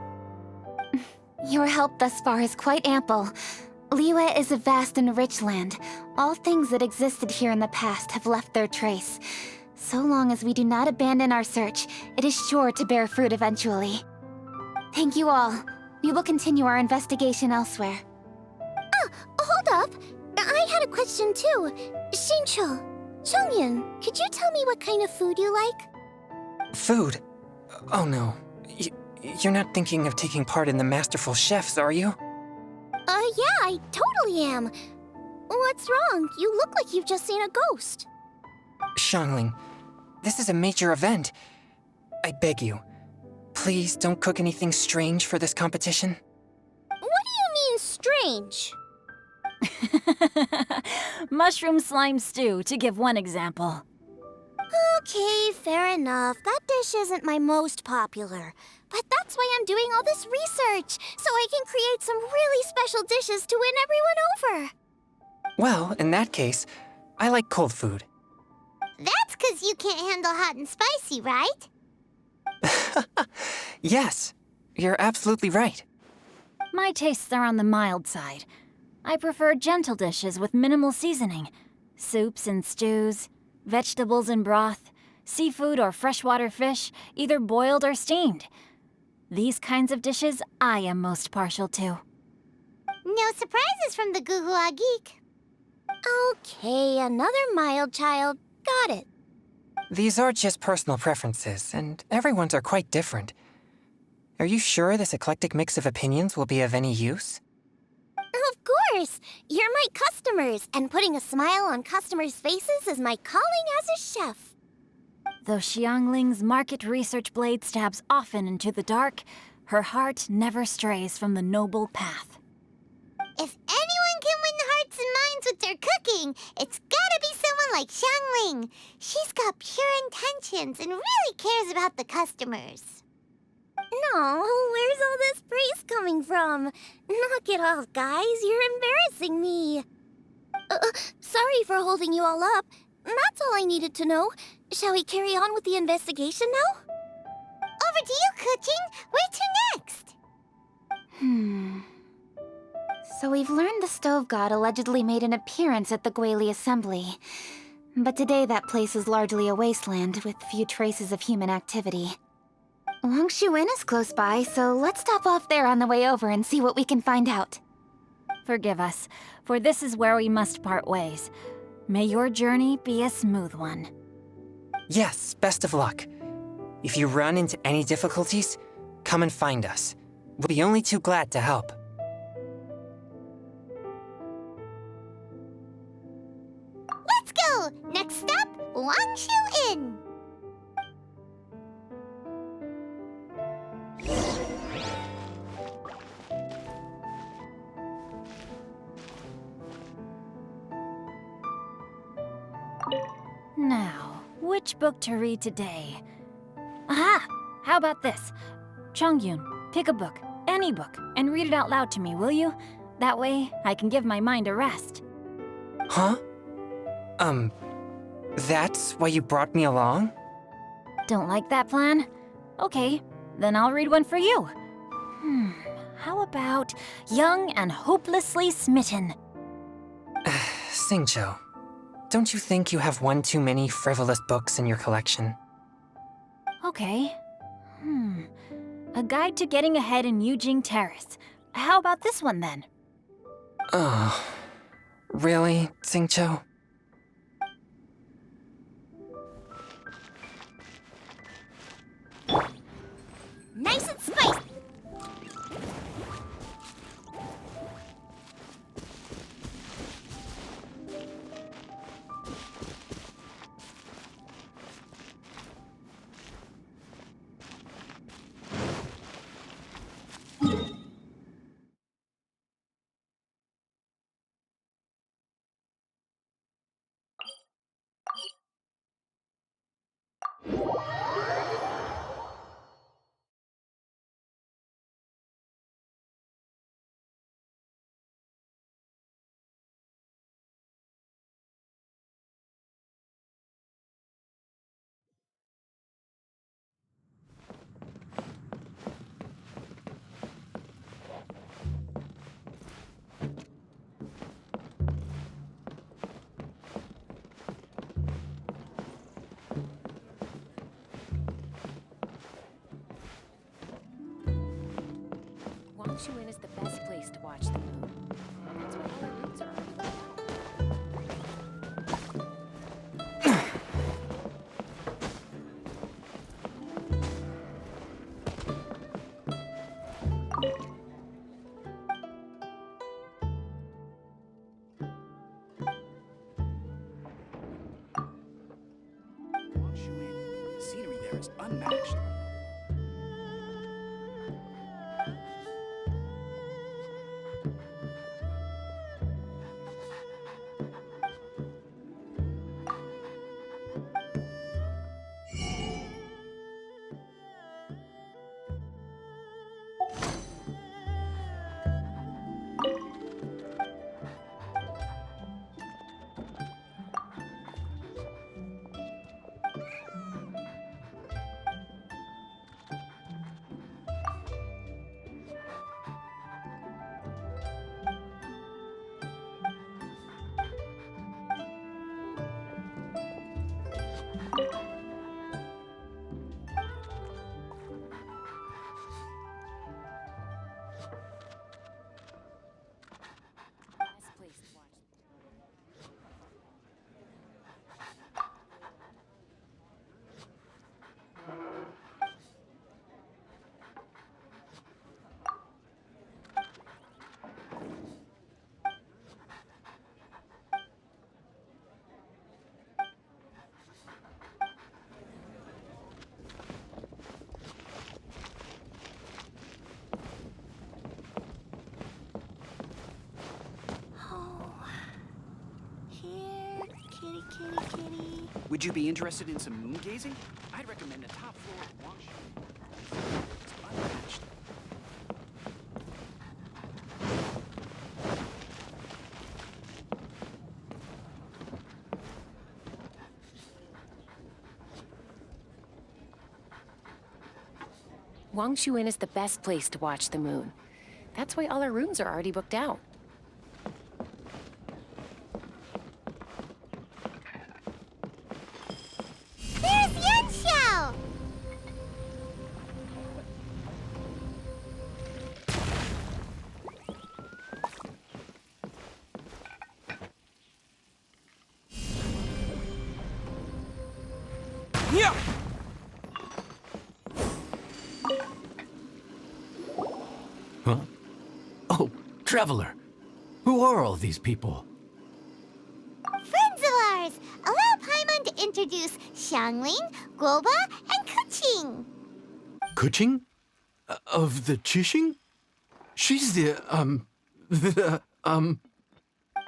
Your help thus far is quite ample. Liyue is a vast and rich land. All things that existed here in the past have left their trace. So long as we do not abandon our search, it is sure to bear fruit eventually. Thank you all. We will continue our investigation elsewhere. Ah, hold up! I had a question too. Xingqiu, Chongyun, could you tell me what kind of food you like? Food? Oh no. You're not thinking of taking part in the Masterful Chefs, are you? Yeah, I totally am. What's wrong? You look like you've just seen a ghost. Xiangling, this is a major event. I beg you, please don't cook anything strange for this competition. What do you mean, strange? Mushroom slime stew, to give one example. Okay, fair enough. That dish isn't my most popular. But that's why I'm doing all this research, so I can create some really special dishes to win everyone over. Well, in that case, I like cold food. That's 'cause you can't handle hot and spicy, right? Yes, you're absolutely right. My tastes are on the mild side. I prefer gentle dishes with minimal seasoning. Soups and stews, vegetables and broth, seafood or freshwater fish, either boiled or steamed. These kinds of dishes I am most partial to. No surprises from the Guhua Geek. Okay, another mild child. Got it. These are just personal preferences, and everyone's are quite different. Are you sure this eclectic mix of opinions will be of any use? Of course! You're my customers, and putting a smile on customers' faces is my calling as a chef. Though Xiangling's market research blade stabs often into the dark, her heart never strays from the noble path. If anyone can win the hearts and minds with their cooking, it's gotta be someone like Xiangling. She's got pure intentions and really cares about the customers. No, where's all this praise coming from? Knock it off, guys. You're embarrassing me. Sorry for holding you all up. That's all I needed to know. Shall we carry on with the investigation now? Over to you, Kuching. Where to next? So we've learned the stove god allegedly made an appearance at the Guili Assembly. But today that place is largely a wasteland with few traces of human activity. Longshu Inn is close by, so let's stop off there on the way over and see what we can find out. Forgive us, for this is where we must part ways. May your journey be a smooth one. Yes, best of luck. If you run into any difficulties, come and find us. We'll be only too glad to help. Let's go! Next stop, Longshu Inn. Now, which book to read today? Aha! How about this? Chongyun, pick a book, any book, and read it out loud to me, will you? That way, I can give my mind a rest. Huh? That's why you brought me along? Don't like that plan? Okay, then I'll read one for you. How about Young and Hopelessly Smitten? Xingqiu, don't you think you have one too many frivolous books in your collection? Okay. A Guide to Getting Ahead in Yujing Terrace. How about this one then? Oh, really, Xingqiu? Nice and spicy. Wangshuin is the best place to watch the moon. That's where all our roots are. Wangshuin, the scenery there is unmatched. Best place to watch. Here, kitty, kitty, kitty. Would you be interested in some moon gazing? I'd recommend the top floor of Wangshuin. It's unmatched. Wangshuin is the best place to watch the moon. That's why all our rooms are already booked out. There's Yanxiao! Yeah! Huh? Oh, Traveler. Who are all these people? Friends of ours! Allow Paimon to introduce Xiangling, Guoba, and Kuqing. Kuching? Of the Chishing? She's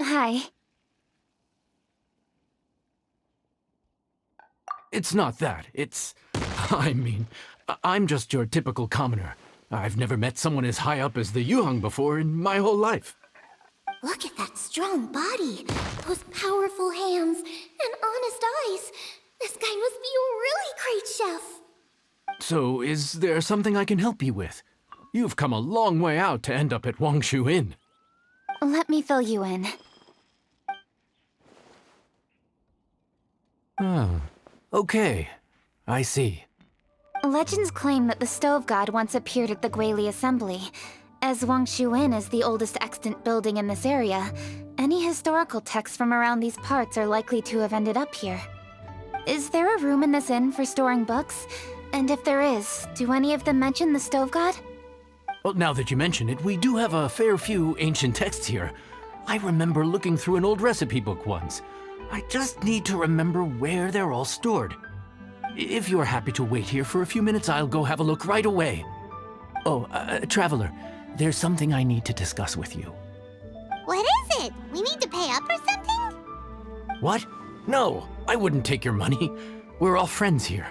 Hi. It's not that. I mean, I'm just your typical commoner. I've never met someone as high up as the Yuheng before in my whole life. Look at that strong body, those powerful hands, and honest eyes. This guy must be a really great chef. So, is there something I can help you with? You've come a long way out to end up at Wangshuin. Let me fill you in. Ah, okay. I see. Legends claim that the Stove God once appeared at the Guili Assembly. As Wangshuin is the oldest extant building in this area, any historical texts from around these parts are likely to have ended up here. Is there a room in this inn for storing books? And if there is, do any of them mention the Stove God? Well, now that you mention it, we do have a fair few ancient texts here. I remember looking through an old recipe book once. I just need to remember where they're all stored. If you're happy to wait here for a few minutes, I'll go have a look right away. Oh, Traveler, there's something I need to discuss with you. What is it? We need to pay up or something? What? No, I wouldn't take your money. We're all friends here.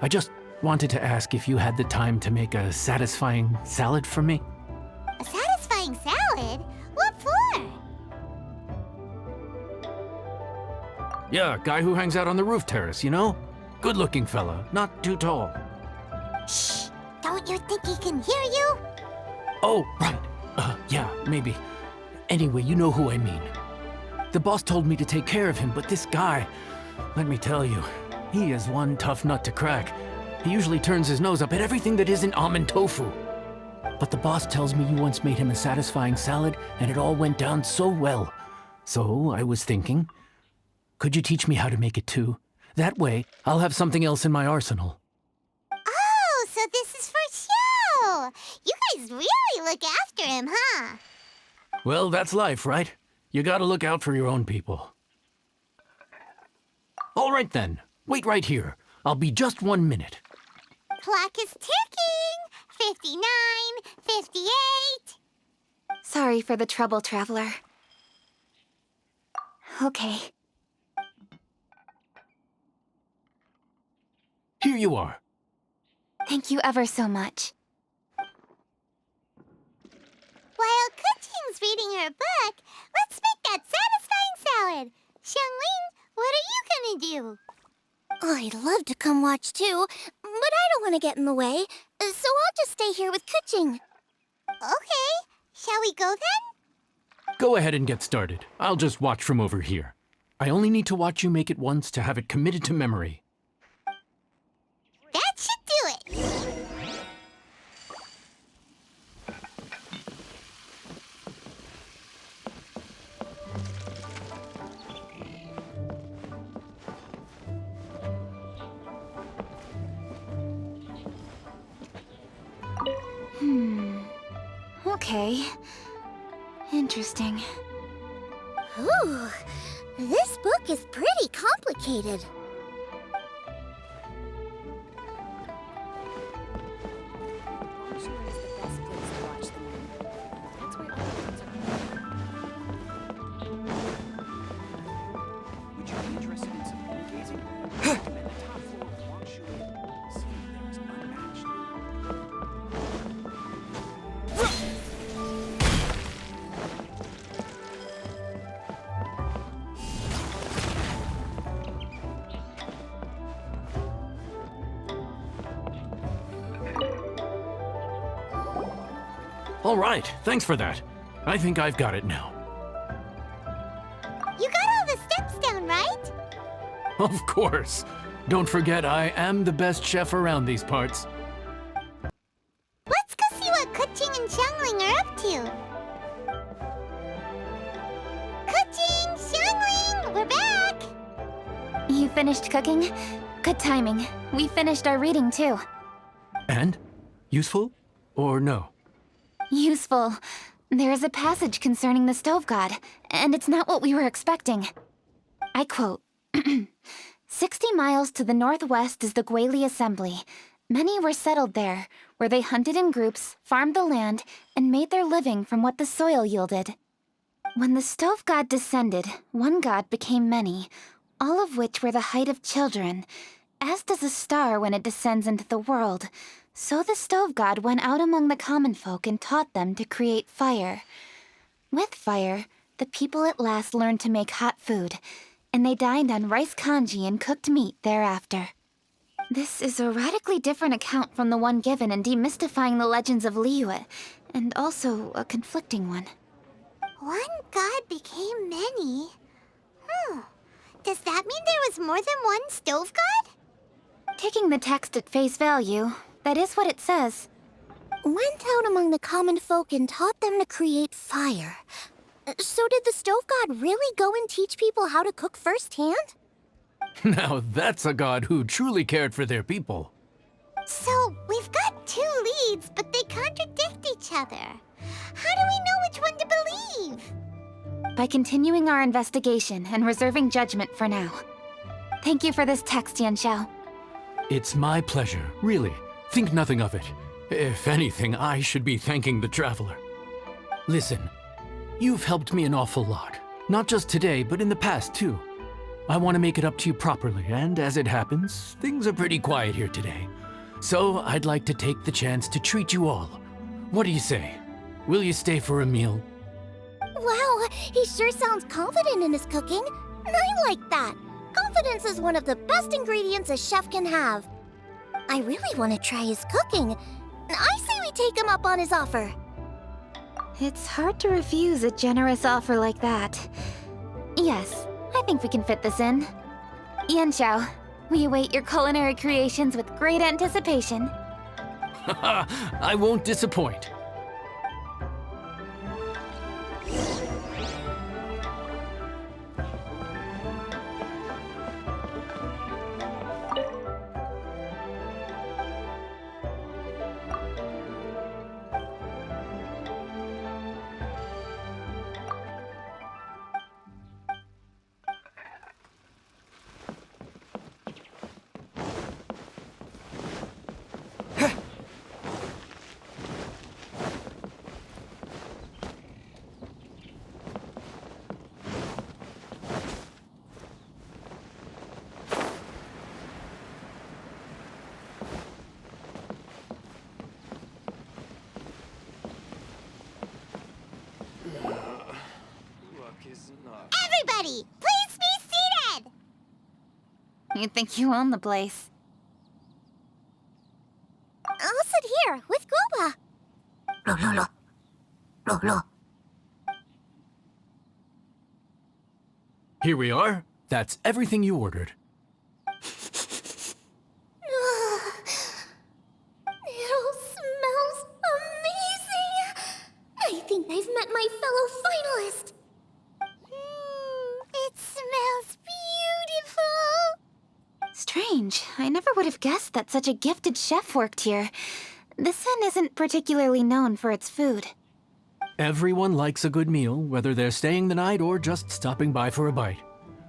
I just wanted to ask if you had the time to make a satisfying salad for me. A satisfying salad? What for? Yeah, guy who hangs out on the roof terrace, you know? Good-looking fella, not too tall. Shh! Don't you think he can hear you? Oh, right. Yeah, maybe. Anyway, you know who I mean. The boss told me to take care of him, but this guy, let me tell you, he is one tough nut to crack. He usually turns his nose up at everything that isn't almond tofu. But the boss tells me you once made him a satisfying salad, and it all went down so well. So I was thinking, could you teach me how to make it too? That way, I'll have something else in my arsenal. Oh, so this is for show! You guys really look after him, huh? Well, that's life, right? You gotta look out for your own people. All right then, wait right here. I'll be just 1 minute. Clock is ticking! 59, 58... Sorry for the trouble, traveler. Okay. Here you are. Thank you ever so much. While Kuching's reading her book, let's make that satisfying salad. Xiangling, what are you gonna do? I'd love to come watch too, but I don't want to get in the way, so I'll just stay here with Kuching. Okay, shall we go then? Go ahead and get started. I'll just watch from over here. I only need to watch you make it once to have it committed to memory. That should do it. Okay. Interesting. Ooh, this book is pretty complicated. Would you be interested in some moon gazing? I recommend the top floor of Wangshu. See if there is unmatched. All right, thanks for that. I think I've got it now. You got all the steps down, right? Of course. Don't forget, I am the best chef around these parts. Let's go see what Kuching and Xiangling are up to. Kuching, Xiangling, we're back! You finished cooking? Good timing. We finished our reading too. And? Useful? Or no? Useful. There is a passage concerning the stove god, and it's not what we were expecting. I quote, 60 miles to the northwest is the Gwaili Assembly. Many were settled there, where they hunted in groups, farmed the land, and made their living from what the soil yielded. When the stove god descended, one god became many, all of which were the height of children. As does a star when it descends into the world, so the stove god went out among the common folk and taught them to create fire. With fire, the people at last learned to make hot food, and they dined on rice congee and cooked meat thereafter. This is a radically different account from the one given in Demystifying the Legends of Liyue, and also a conflicting one. One god became many. Does that mean there was more than one stove god? Taking the text at face value, that is what it says. Went out among the common folk and taught them to create fire. So did the stove god really go and teach people how to cook firsthand? Now that's a god who truly cared for their people. So we've got two leads, but they contradict each other. How do we know which one to believe? By continuing our investigation and reserving judgment for now. Thank you for this text, Yanxiao. It's my pleasure, really. Think nothing of it. If anything, I should be thanking the traveler. Listen, you've helped me an awful lot. Not just today, but in the past, too. I want to make it up to you properly, and as it happens, things are pretty quiet here today. So I'd like to take the chance to treat you all. What do you say? Will you stay for a meal? Wow, he sure sounds confident in his cooking. I like that. Confidence is one of the best ingredients a chef can have. I really want to try his cooking. I say we take him up on his offer. It's hard to refuse a generous offer like that. Yes, I think we can fit this in. Yanxiao, we await your culinary creations with great anticipation. I won't disappoint. Everybody, please be seated! You think you own the place. I'll sit here with Guoba. Here we are. That's everything you ordered. It all smells amazing! I think I've met my fellow finalist. It smells beautiful! Strange. I never would have guessed that such a gifted chef worked here. This inn isn't particularly known for its food. Everyone likes a good meal, whether they're staying the night or just stopping by for a bite.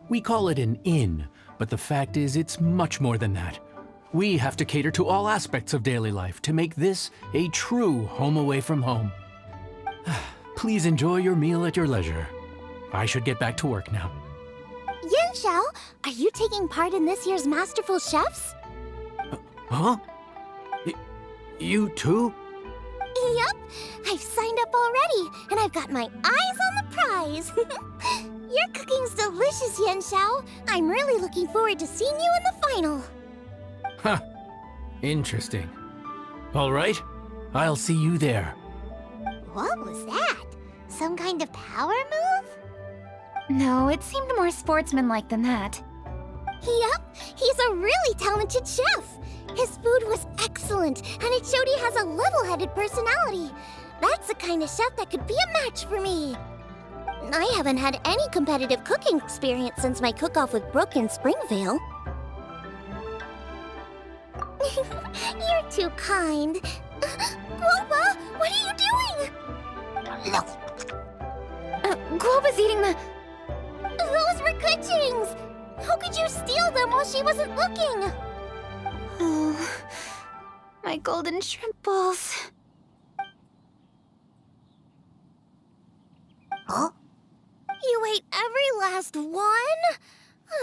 We call it an inn, but the fact is it's much more than that. We have to cater to all aspects of daily life to make this a true home away from home. Please enjoy your meal at your leisure. I should get back to work now. Yanxiao, are you taking part in this year's Masterful Chefs? Huh? You too? Yup, I've signed up already, and I've got my eyes on the prize. Your cooking's delicious, Yanxiao. I'm really looking forward to seeing you in the final. Huh. Interesting. All right, I'll see you there. What was that? Some kind of power move? No, it seemed more sportsmanlike than that. Yup, he's a really talented chef. His food was excellent, and it showed he has a level-headed personality. That's the kind of chef that could be a match for me. I haven't had any competitive cooking experience since my cook-off with Brooke in Springvale. You're too kind. Guoba, what are you doing? Guoba's eating the... Those were Kuching's! How could you steal them while she wasn't looking? Oh, my golden shrimp balls. Huh? You ate every last one?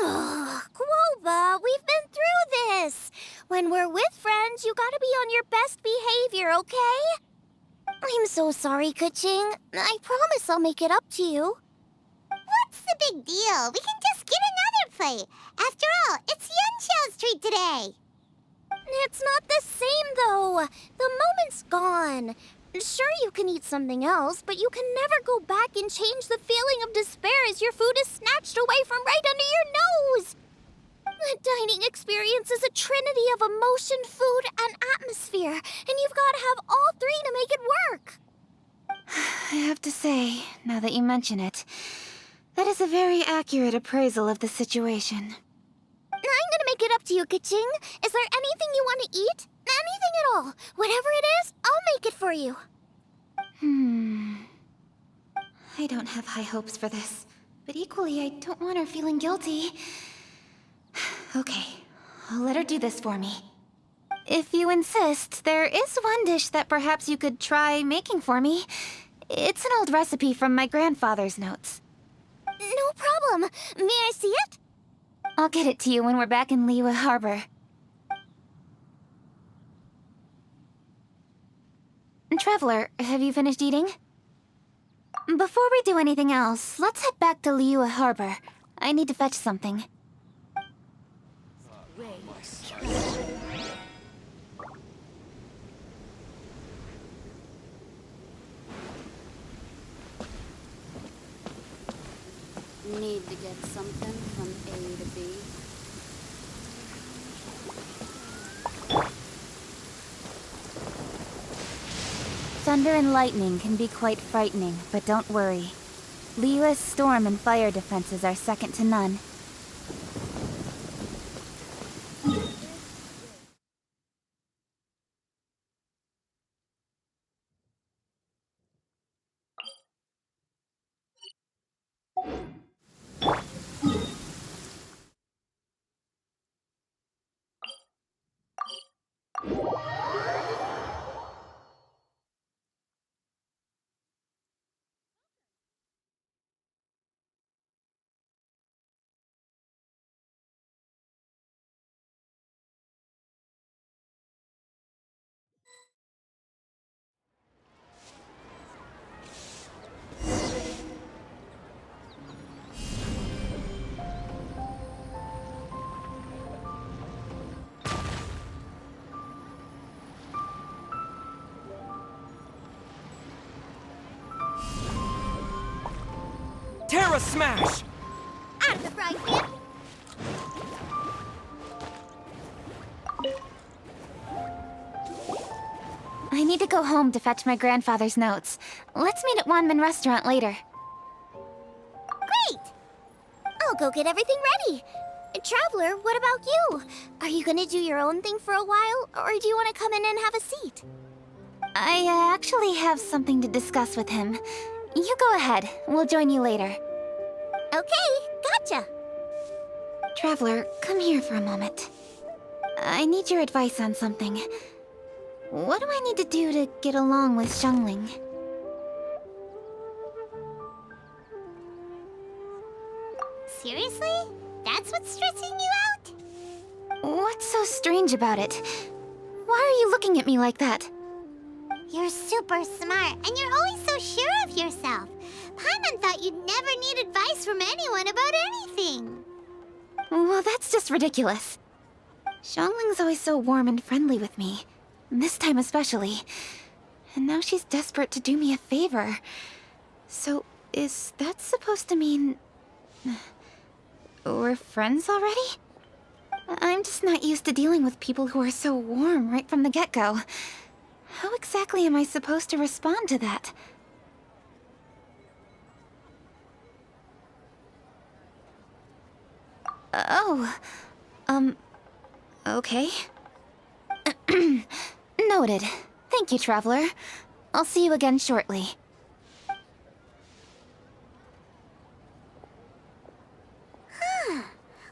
Ugh, Guoba, we've been through this. When we're with friends, you gotta be on your best behavior, okay? I'm so sorry, Kuching. I promise I'll make it up to you. What's the big deal? We can just get another plate. After all, it's Yanxiao's treat today. It's not the same, though. The moment's gone. Sure, you can eat something else, but you can never go back and change the feeling of despair as your food is snatched away from right under your nose. The dining experience is a trinity of emotion, food, and atmosphere, and you've got to have all three to make it work. I have to say, now that you mention it, that is a very accurate appraisal of the situation. I'm gonna make it up to you, Kuching. Is there anything you want to eat? Anything at all. Whatever it is, I'll make it for you. I don't have high hopes for this, but equally I don't want her feeling guilty. Okay, I'll let her do this for me. If you insist, there is one dish that perhaps you could try making for me. It's an old recipe from my grandfather's notes. No problem. May I see it? I'll get it to you when we're back in Liyue Harbor. Traveler, have you finished eating? Before we do anything else, let's head back to Liyue Harbor. I need to fetch something. Need to get something from A to B. Thunder and lightning can be quite frightening, but don't worry. Liyue's storm and fire defenses are second to none. Terra Smash! Out of the frying pan! I need to go home to fetch my grandfather's notes. Let's meet at Wanman Restaurant later. Great! I'll go get everything ready. Traveler, what about you? Are you gonna do your own thing for a while, or do you want to come in and have a seat? I actually have something to discuss with him. You go ahead. We'll join you later. Okay, gotcha. Traveler, come here for a moment. I need your advice on something. What do I need to do to get along with Xiangling? Seriously? That's what's stressing you out? What's so strange about it? Why are you looking at me like that? You're super smart, and you're always so sure of yourself. Paimon thought you'd never need advice from anyone about anything. Well, that's just ridiculous. Xiangling's always so warm and friendly with me. This time especially. And now she's desperate to do me a favor. So, is that supposed to mean... we're friends already? I'm just not used to dealing with people who are so warm right from the get-go. How exactly am I supposed to respond to that? Okay. Noted. Thank you, Traveler. I'll see you again shortly.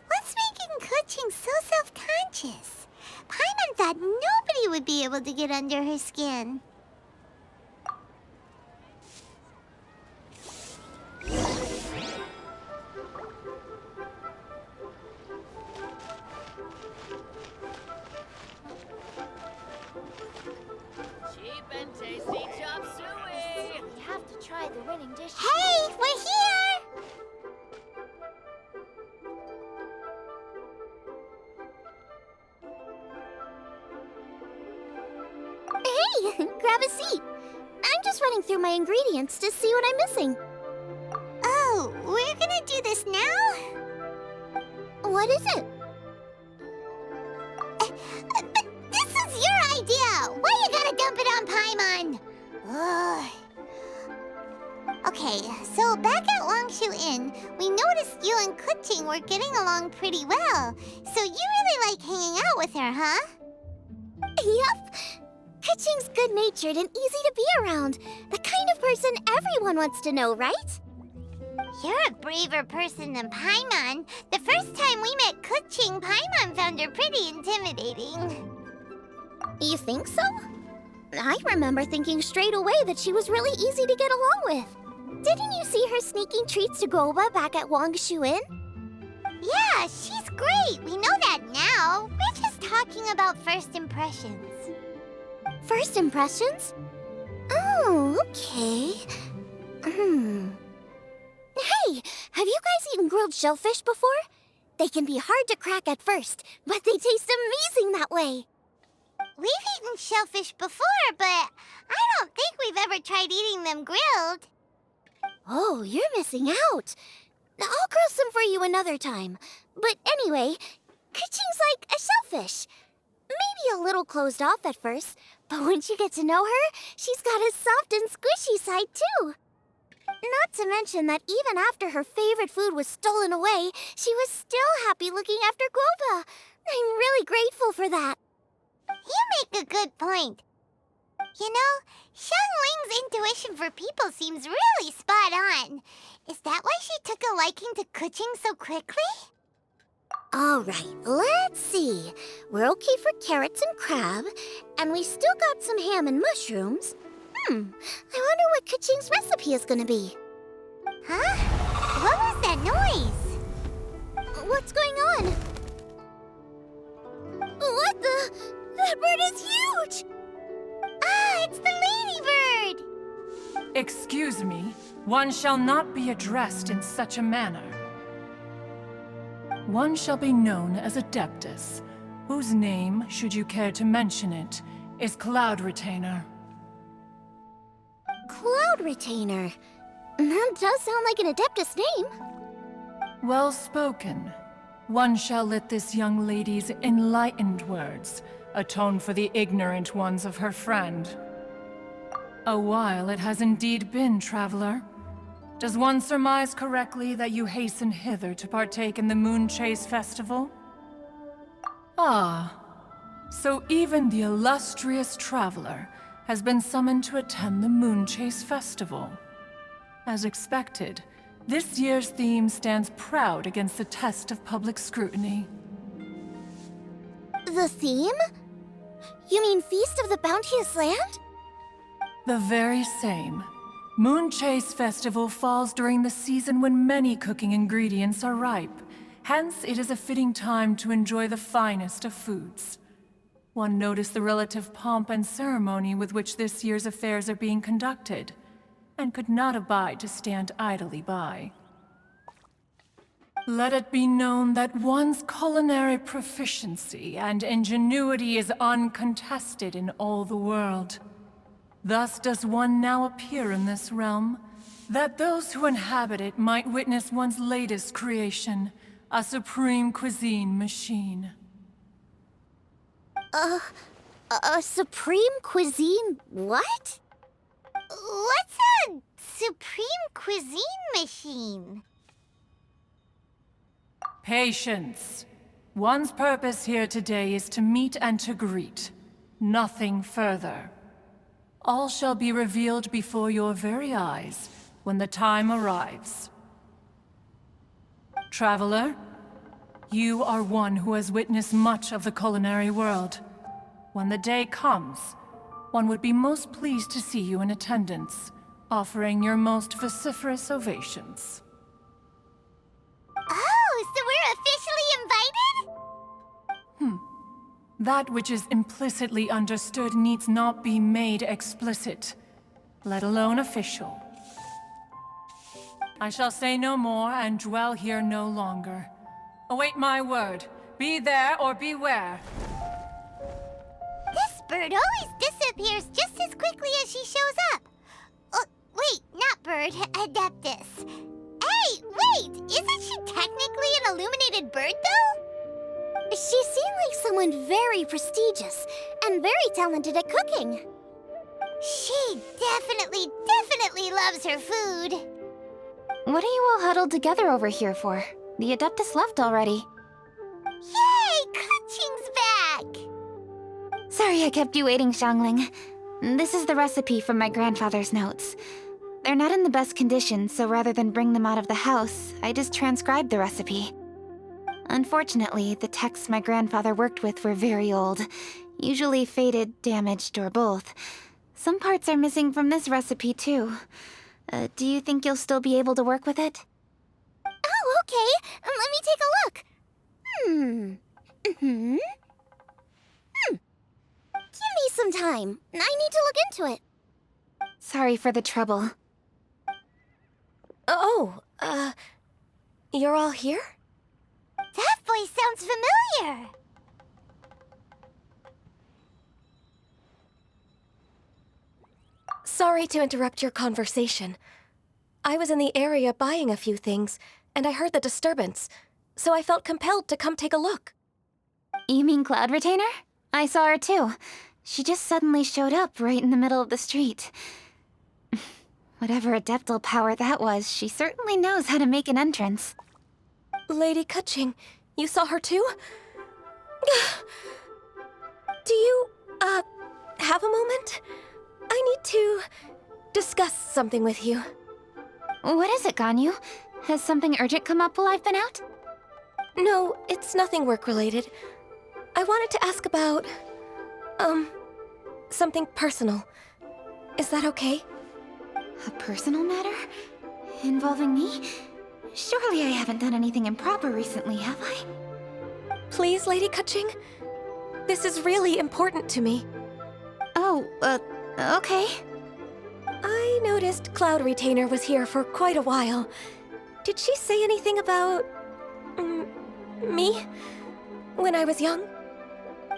What's making Kuching so self-conscious? Paimon thought nobody would be able to get under her skin. Cheap and tasty chop suey! You have to try the winning dish. Hey, we're here! Hey, grab a seat. I'm just running through my ingredients to see what I'm missing. Oh, we're gonna do this now? What is it? But this is your idea! Why you gotta dump it on Paimon? Ugh. Okay, so back at Longshu Inn, we noticed you and Kuching were getting along pretty well. So you really like hanging out with her, huh? Yup. Kuching's good-natured and easy to be around. The kind of person everyone wants to know, right? You're a braver person than Paimon. The first time we met Kuching, Paimon found her pretty intimidating. You think so? I remember thinking straight away that she was really easy to get along with. Didn't you see her sneaking treats to Goba back at Longshu Inn? Yeah, she's great. We know that now. We're just talking about first impressions. First impressions? Oh, okay. Hey, have you guys eaten grilled shellfish before? They can be hard to crack at first, but they taste amazing that way. We've eaten shellfish before, but I don't think we've ever tried eating them grilled. Oh, you're missing out. I'll grill some for you another time. But anyway, Kuching's like a shellfish. Maybe a little closed off at first, but once you get to know her, she's got a soft and squishy side too. Not to mention that even after her favorite food was stolen away, she was still happy looking after Guoba. I'm really grateful for that. You make a good point. You know, Xiangling's intuition for people seems really spot on. Is that why she took a liking to Kuching so quickly? All right, let's see. We're okay for carrots and crab, and we still got some ham and mushrooms. I wonder what Kuching's recipe is gonna be. Huh? What was that noise? What's going on? What the? That bird is huge! Ah, it's the ladybird! Excuse me, one shall not be addressed in such a manner. One shall be known as Adeptus, whose name, should you care to mention it, is Cloud Retainer. Cloud Retainer. That does sound like an Adeptus name. Well spoken. One shall let this young lady's enlightened words atone for the ignorant ones of her friend. A while it has indeed been, traveler. Does one surmise correctly that you hasten hither to partake in the Moonchase Festival? Ah, so even the illustrious traveler has been summoned to attend the Moonchase Festival. As expected, this year's theme stands proud against the test of public scrutiny. The theme? You mean Feast of the Bounteous Land? The very same. Moonchase Festival falls during the season when many cooking ingredients are ripe. Hence, it is a fitting time to enjoy the finest of foods. One noticed the relative pomp and ceremony with which this year's affairs are being conducted, and could not abide to stand idly by. Let it be known that one's culinary proficiency and ingenuity is uncontested in all the world. Thus does one now appear in this realm, that those who inhabit it might witness one's latest creation, a supreme cuisine machine. A supreme cuisine what? What's a supreme cuisine machine? Patience. One's purpose here today is to meet and to greet. Nothing further. All shall be revealed before your very eyes when the time arrives. Traveler, you are one who has witnessed much of the culinary world. When the day comes, one would be most pleased to see you in attendance, offering your most vociferous ovations. Oh, so we're officially invited? That which is implicitly understood needs not be made explicit, let alone official. I shall say no more and dwell here no longer. Await my word. Be there or beware. This bird always disappears just as quickly as she shows up. Wait, not bird, Adeptus. Hey, wait! Isn't she technically an illuminated bird, though? She seemed like someone very prestigious and very talented at cooking. She definitely loves her food. What are you all huddled together over here for? The Adeptus left already. Yay! Kuching's back! Sorry I kept you waiting, Xiangling. This is the recipe from my grandfather's notes. They're not in the best condition, so rather than bring them out of the house, I just transcribed the recipe. Unfortunately, the texts my grandfather worked with were very old, usually faded, damaged, or both. Some parts are missing from this recipe, too. Do you think you'll still be able to work with it? Oh, Okay, let me take a look. Give me some time. I need to look into it. Sorry for the trouble. Oh, you're all here? That voice sounds familiar. Sorry to interrupt your conversation. I was in the area buying a few things, and I heard the disturbance, so I felt compelled to come take a look. You mean Cloud Retainer? I saw her too. She just suddenly showed up right in the middle of the street. Whatever adeptal power that was, she certainly knows how to make an entrance. Lady Kaching, you saw her too? Do you, have a moment? I need to discuss something with you. What is it, Ganyu? Has something urgent come up while I've been out? No, it's nothing work-related. I wanted to ask about, something personal. Is that okay? A personal matter? Involving me? Surely I haven't done anything improper recently, have I? Please, Lady Kaching. This is really important to me. Oh, okay. I noticed Cloud Retainer was here for quite a while. Did she say anything about... me? When I was young?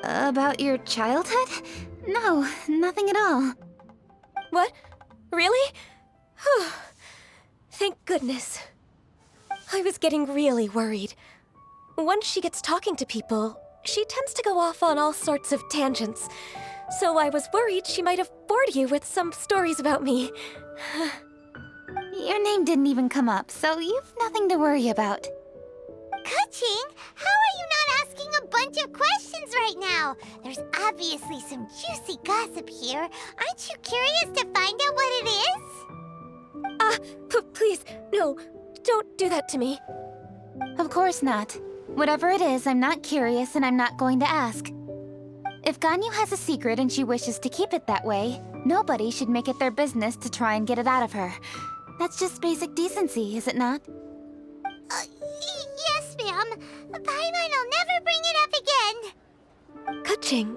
About your childhood? No, nothing at all. What? Really? Thank goodness. I was getting really worried. Once she gets talking to people, she tends to go off on all sorts of tangents. So I was worried she might have bored you with some stories about me. Your name didn't even come up, so you've nothing to worry about. Kaching, how are you not asking a bunch of questions right now? There's obviously some juicy gossip here. Aren't you curious to find out what it is? Please, no, don't do that to me. Of course not. Whatever it is, I'm not curious and I'm not going to ask. If Ganyu has a secret and she wishes to keep it that way, nobody should make it their business to try and get it out of her. That's just basic decency, is it not? Yes, ma'am. Paimon will never bring it up again. Kaching,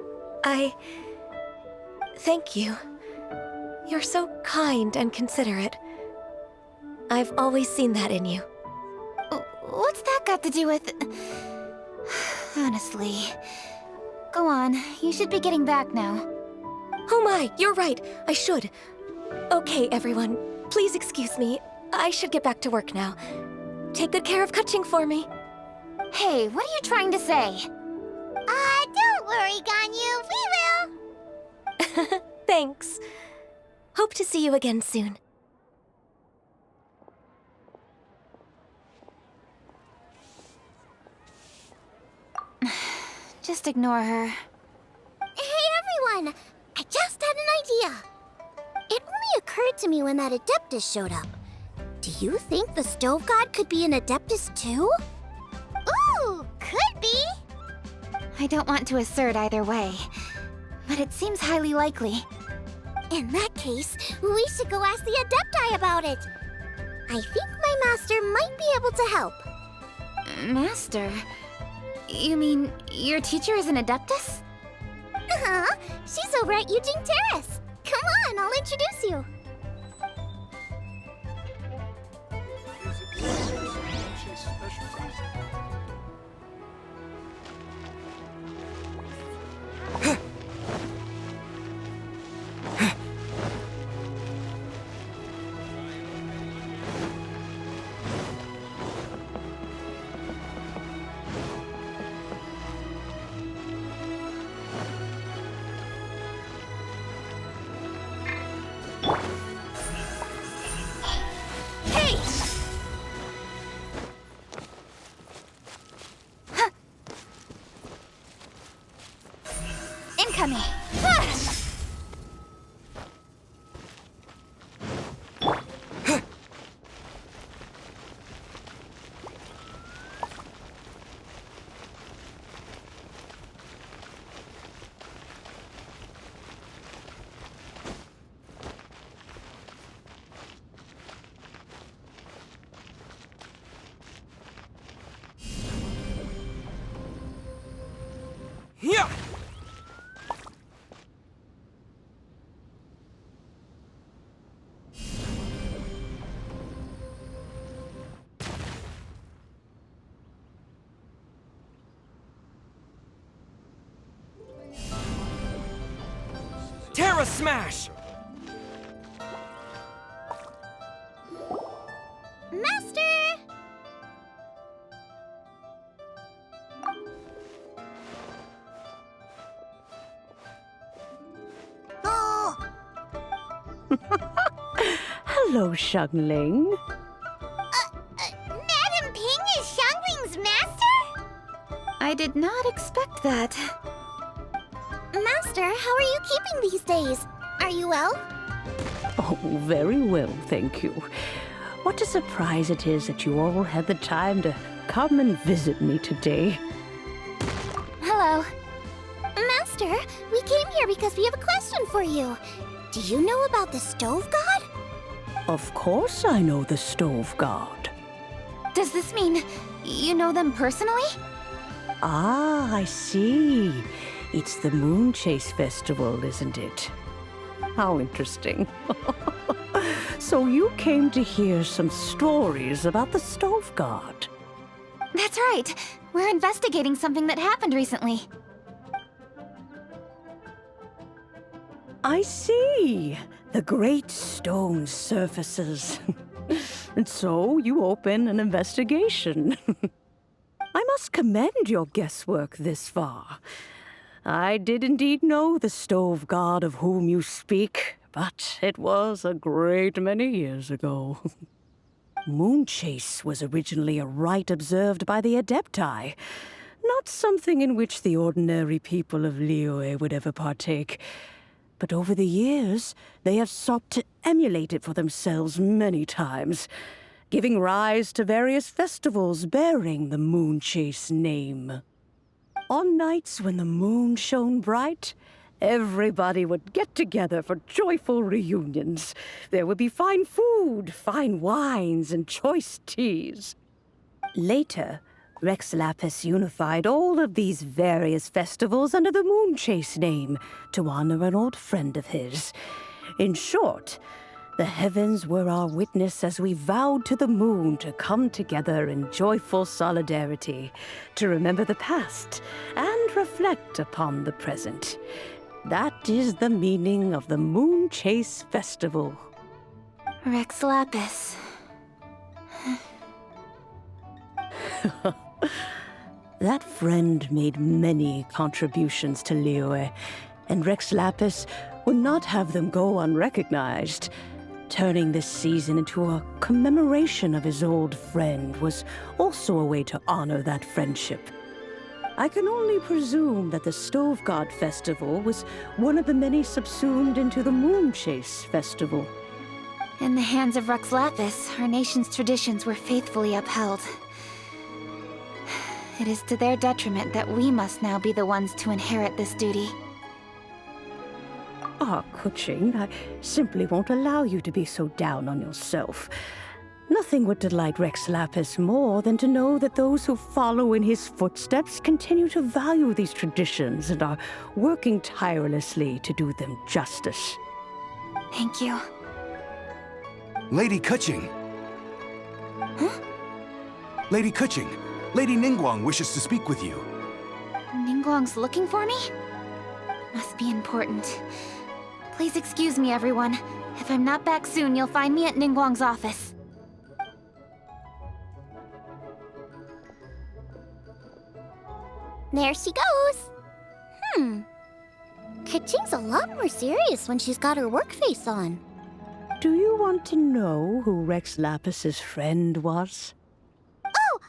thank you. You're so kind and considerate. I've always seen that in you. What's that got to do with... Honestly. Go on, you should be getting back now. Oh my, you're right, I should. Okay, everyone, please excuse me. I should get back to work now. Take good care of Kaching for me. Hey, what are you trying to say? Don't worry, Ganyu, we will. Thanks. Hope to see you again soon. Just ignore her. Hey, everyone! I just had an idea. It only occurred to me when that Adeptus showed up. Do you think the Stove God could be an Adeptus too? Ooh, could be! I don't want to assert either way, but it seems highly likely. In that case, we should go ask the Adepti about it. I think my master might be able to help. Master? You mean your teacher is an Adeptus? Uh-huh. She's over at Yujing Terrace. Come on, I'll introduce you. Incoming! Terra Smash! Master! Oh! Hello, Xiangling. Madam Ping is Xiangling's master? I did not expect that. Master, how are you keeping these days? Are you well? Oh, very well, thank you. What a surprise it is that you all had the time to come and visit me today. Hello. Master, we came here because we have a question for you. Do you know about the Stove God? Of course I know the Stove God. Does this mean you know them personally? Ah, I see. It's the Moonchase Festival, isn't it? How interesting. So you came to hear some stories about the Stove God. That's right. We're investigating something that happened recently. I see. The great stone surfaces. And so you open an investigation. I must commend your guesswork this far. I did indeed know the Stove God of whom you speak, but it was a great many years ago. Moonchase was originally a rite observed by the Adepti, not something in which the ordinary people of Liyue would ever partake. But over the years, they have sought to emulate it for themselves many times, giving rise to various festivals bearing the Moonchase name. On nights when the moon shone bright, everybody would get together for joyful reunions. There would be fine food, fine wines, and choice teas. Later, Rex Lapis unified all of these various festivals under the Moonchase name to honor an old friend of his. In short, the heavens were our witness as we vowed to the moon to come together in joyful solidarity, to remember the past and reflect upon the present. That is the meaning of the Moonchase Festival. Rex Lapis. That friend made many contributions to Liyue, and Rex Lapis would not have them go unrecognized. Turning this season into a commemoration of his old friend was also a way to honor that friendship. I can only presume that the Stove God Festival was one of the many subsumed into the Moonchase Festival. In the hands of Rex Lapis, our nation's traditions were faithfully upheld. It is to their detriment that we must now be the ones to inherit this duty. Ah, Kuching, I simply won't allow you to be so down on yourself. Nothing would delight Rex Lapis more than to know that those who follow in his footsteps continue to value these traditions and are working tirelessly to do them justice. Thank you. Lady Kuching! Huh? Lady Kuching, Lady Ningguang wishes to speak with you. Ningguang's looking for me? Must be important. Please excuse me, everyone. If I'm not back soon, you'll find me at Ningguang's office. There she goes. Kaching's a lot more serious when she's got her work face on. Do you want to know who Rex Lapis's friend was? Oh!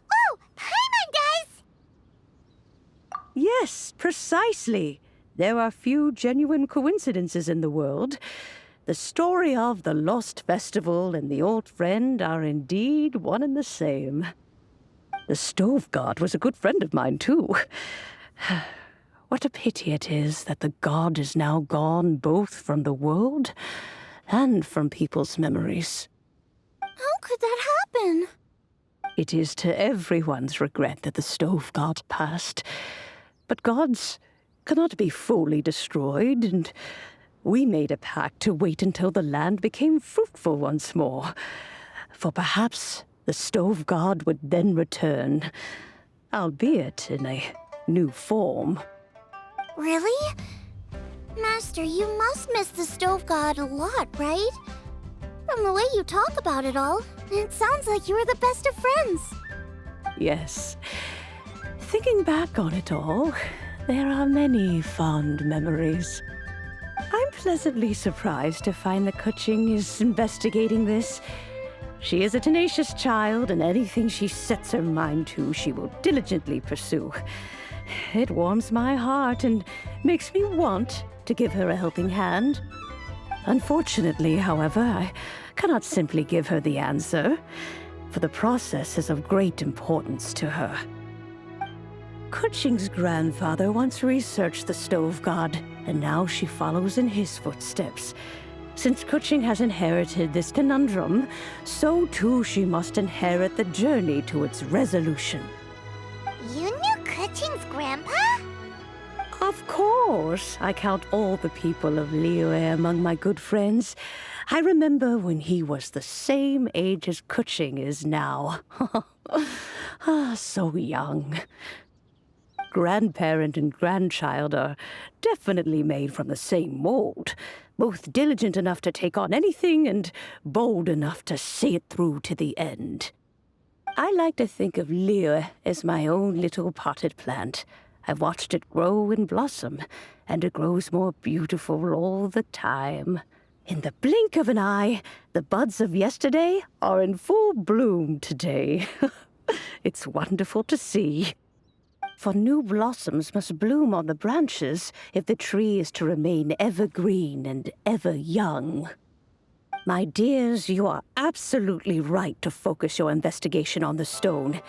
Paimon, guys! Yes, precisely. There are few genuine coincidences in the world. The story of the Lost Festival and the old friend are indeed one and the same. The Stove God was a good friend of mine, too. What a pity it is that the god is now gone both from the world and from people's memories. How could that happen? It is to everyone's regret that the Stove God passed. But gods cannot be fully destroyed, and we made a pact to wait until the land became fruitful once more. For perhaps the Stove God would then return, albeit in a new form. Really? Master, you must miss the stove god a lot, right? From the way you talk about it all, it sounds like you were the best of friends. Yes. Thinking back on it all, there are many fond memories. I'm pleasantly surprised to find that Kuching is investigating this. She is a tenacious child, and anything she sets her mind to, she will diligently pursue. It warms my heart and makes me want to give her a helping hand. Unfortunately, however, I cannot simply give her the answer, for the process is of great importance to her. Kuching's grandfather once researched the stove god, and now she follows in his footsteps. Since Kuching has inherited this conundrum, so too she must inherit the journey to its resolution. You knew Kuching's grandpa? Of course. I count all the people of Liyue among my good friends. I remember when he was the same age as Kuching is now. So young. Grandparent and grandchild are definitely made from the same mold, both diligent enough to take on anything and bold enough to see it through to the end. I like to think of Liyue as my own little potted plant. I've watched it grow and blossom, and it grows more beautiful all the time. In the blink of an eye, the buds of yesterday are in full bloom today. It's wonderful to see. For new blossoms must bloom on the branches if the tree is to remain evergreen and ever young. My dears, you are absolutely right to focus your investigation on the stone.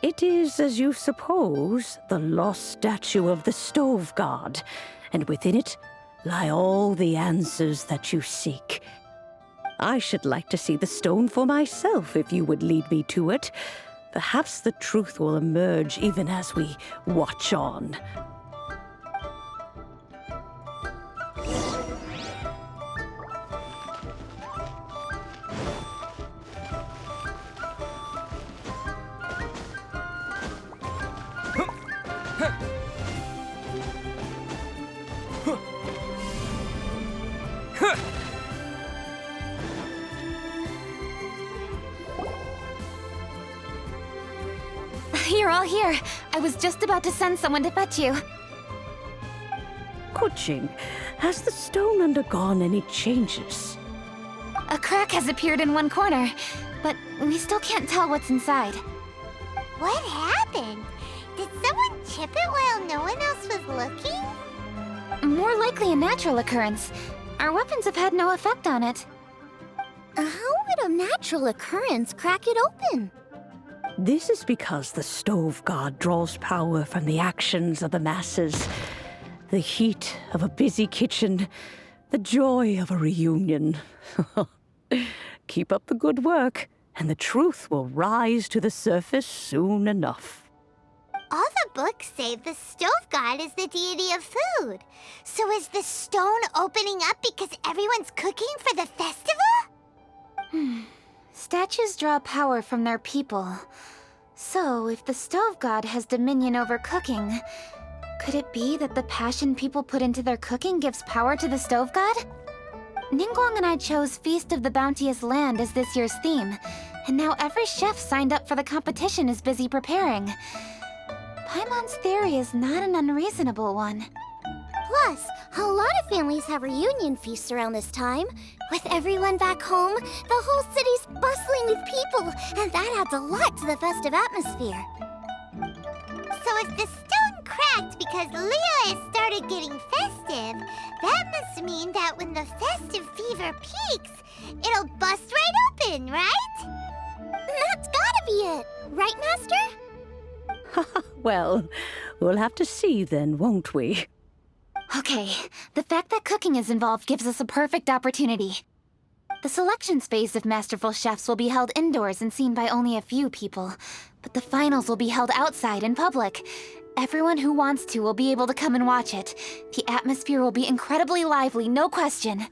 It is, as you suppose, the lost statue of the stove god, and within it lie all the answers that you seek. I should like to see the stone for myself if you would lead me to it. Perhaps the truth will emerge even as we watch on. You're all here. I was just about to send someone to fetch you. Kuching, has the stone undergone any changes? A crack has appeared in one corner, but we still can't tell what's inside. What happened? Did someone chip it while no one else was looking? More likely a natural occurrence. Our weapons have had no effect on it. How would a natural occurrence crack it open? This is because the stove god draws power from the actions of the masses. The heat of a busy kitchen, the joy of a reunion. Keep up the good work, and the truth will rise to the surface soon enough. All the books say the stove god is the deity of food. So is the stone opening up because everyone's cooking for the festival? Statues draw power from their people. So, if the stove god has dominion over cooking, could it be that the passion people put into their cooking gives power to the stove god? Ningguang and I chose Feast of the Bounteous Land as this year's theme, and now every chef signed up for the competition is busy preparing. Paimon's theory is not an unreasonable one. Plus, a lot of families have reunion feasts around this time. With everyone back home, the whole city's bustling with people, and that adds a lot to the festive atmosphere. So if the stone cracked because Liyue started getting festive, that must mean that when the festive fever peaks, it'll bust right open, right? That's gotta be it, right, Master? Well, we'll have to see then, won't we? Okay, the fact that cooking is involved gives us a perfect opportunity. The selections phase of Masterful Chefs will be held indoors and seen by only a few people, but the finals will be held outside in public. Everyone who wants to will be able to come and watch it. The atmosphere will be incredibly lively, no question.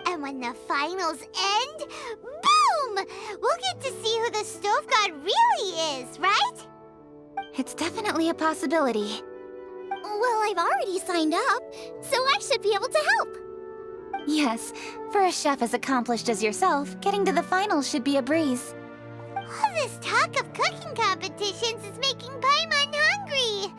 And when the finals end, boom! We'll get to see who the stove god really is, right? It's definitely a possibility. Well, I've already signed up, so I should be able to help. Yes, for a chef as accomplished as yourself, getting to the finals should be a breeze. All this talk of cooking competitions is making Paimon hungry.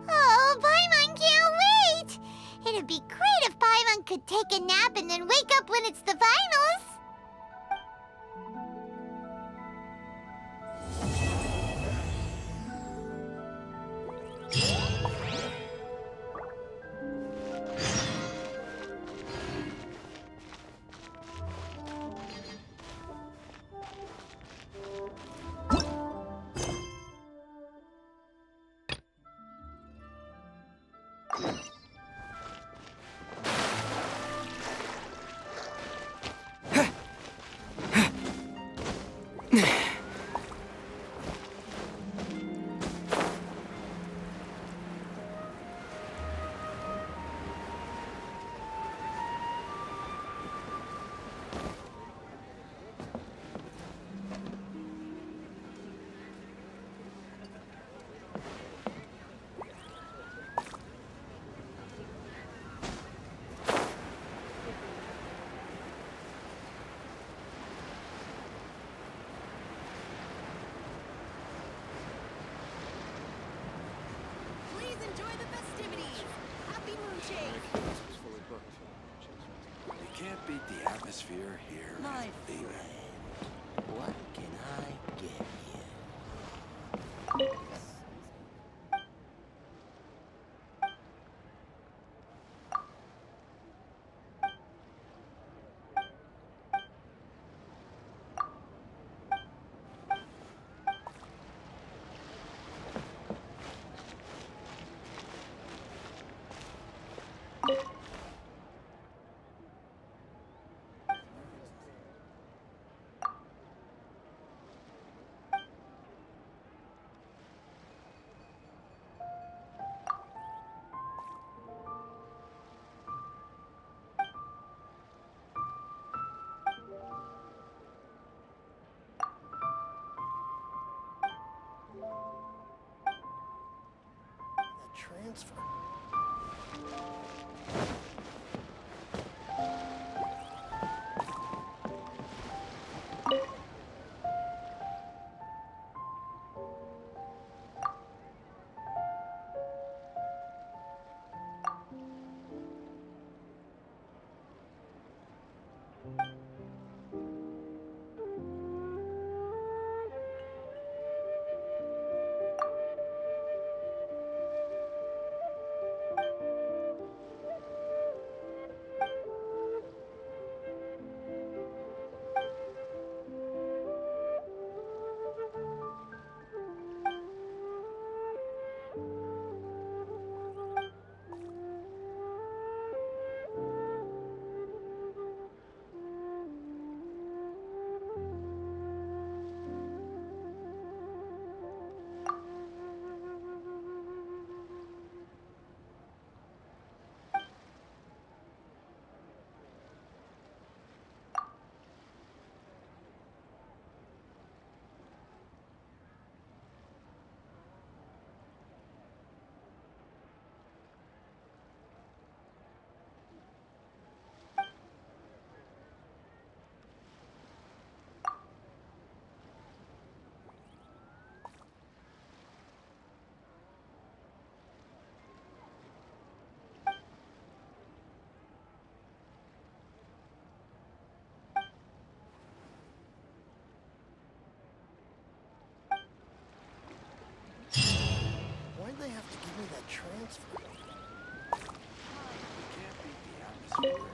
Oh, Paimon can't wait! It'd be great if Paimon could take a nap and then wake up when it's the finals. Please enjoy the festivities. Happy Moonchase. You can't beat the atmosphere here. My friend, what can I get you? Transfer. Why'd they have to give me that transfer? You can't beat the atmosphere.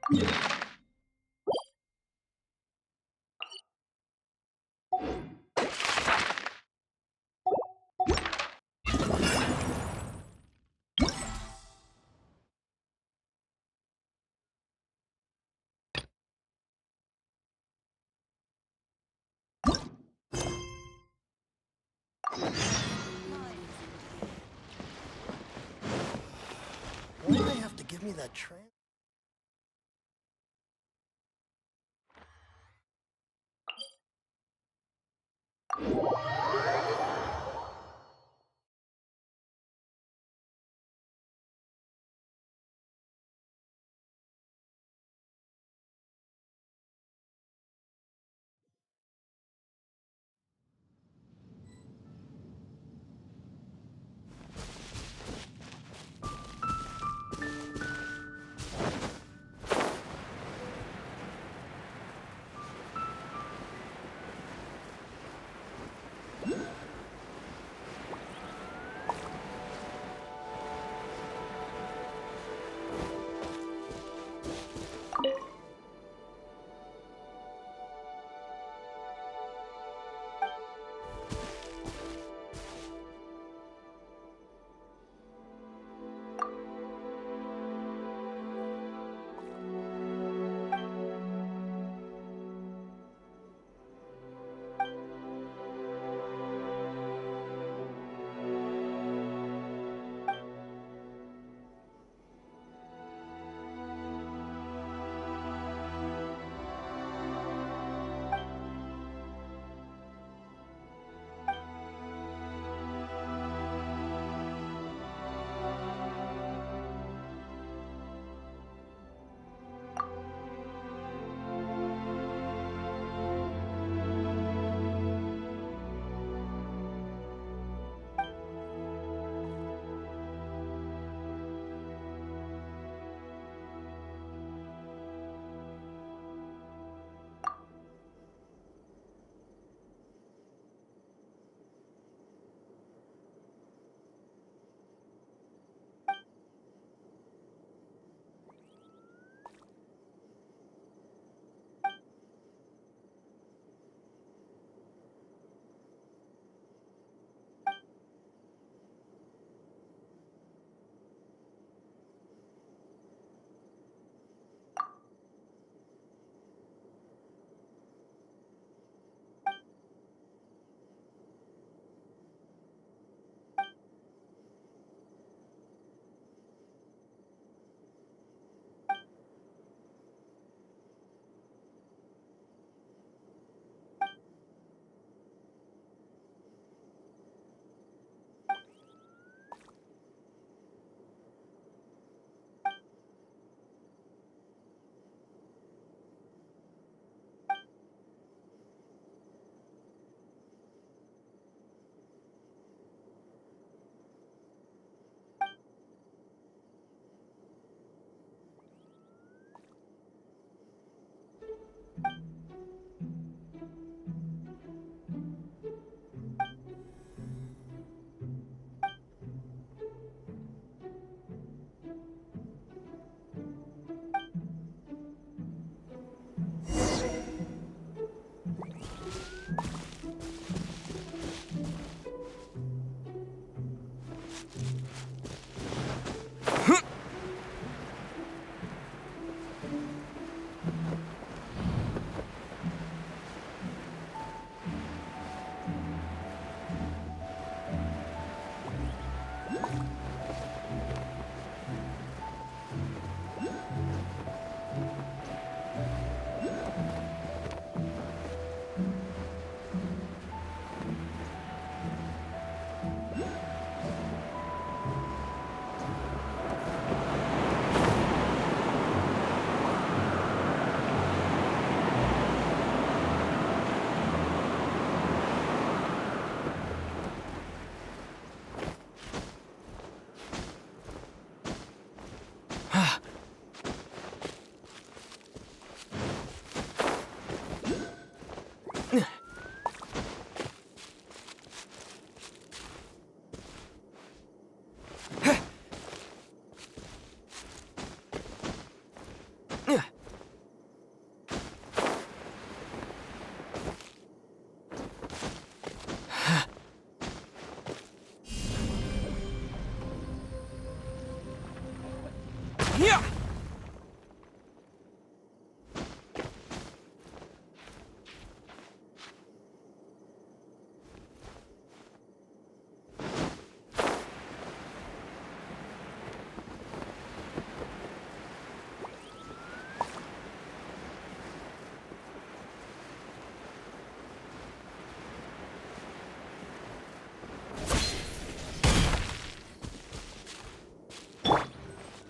Why do they have to give me that transfer?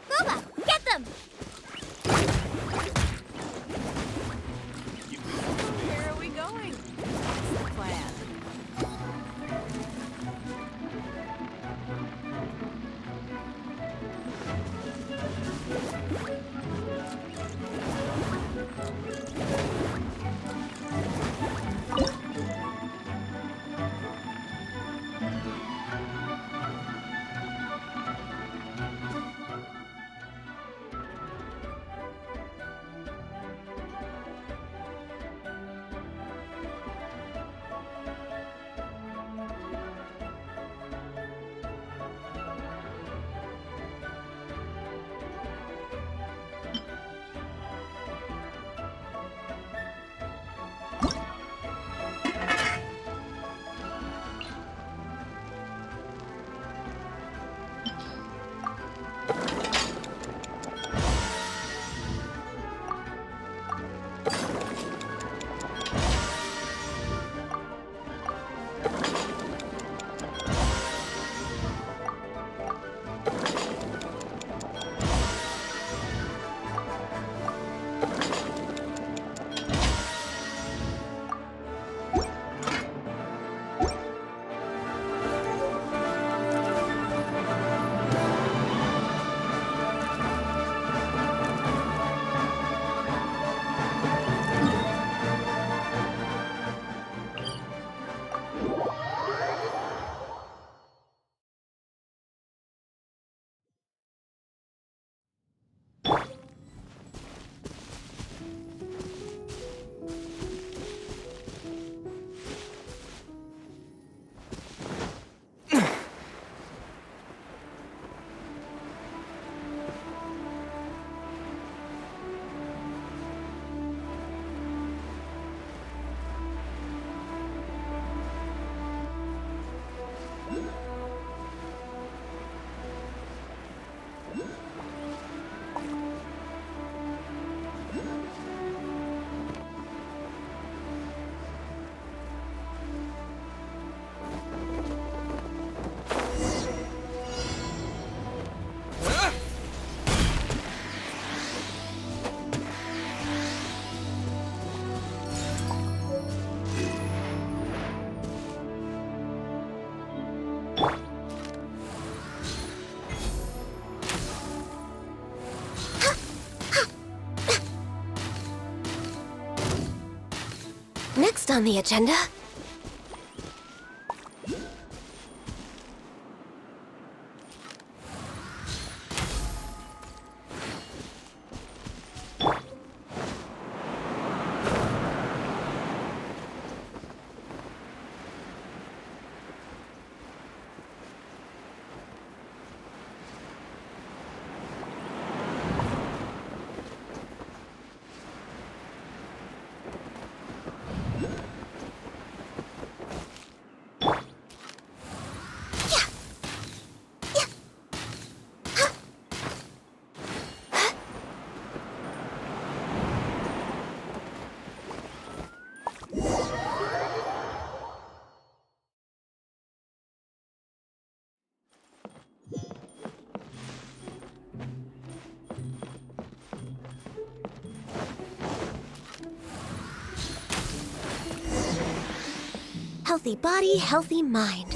Booba, get them! Where are we going? What's the plan? Next on the agenda... Healthy body, healthy mind.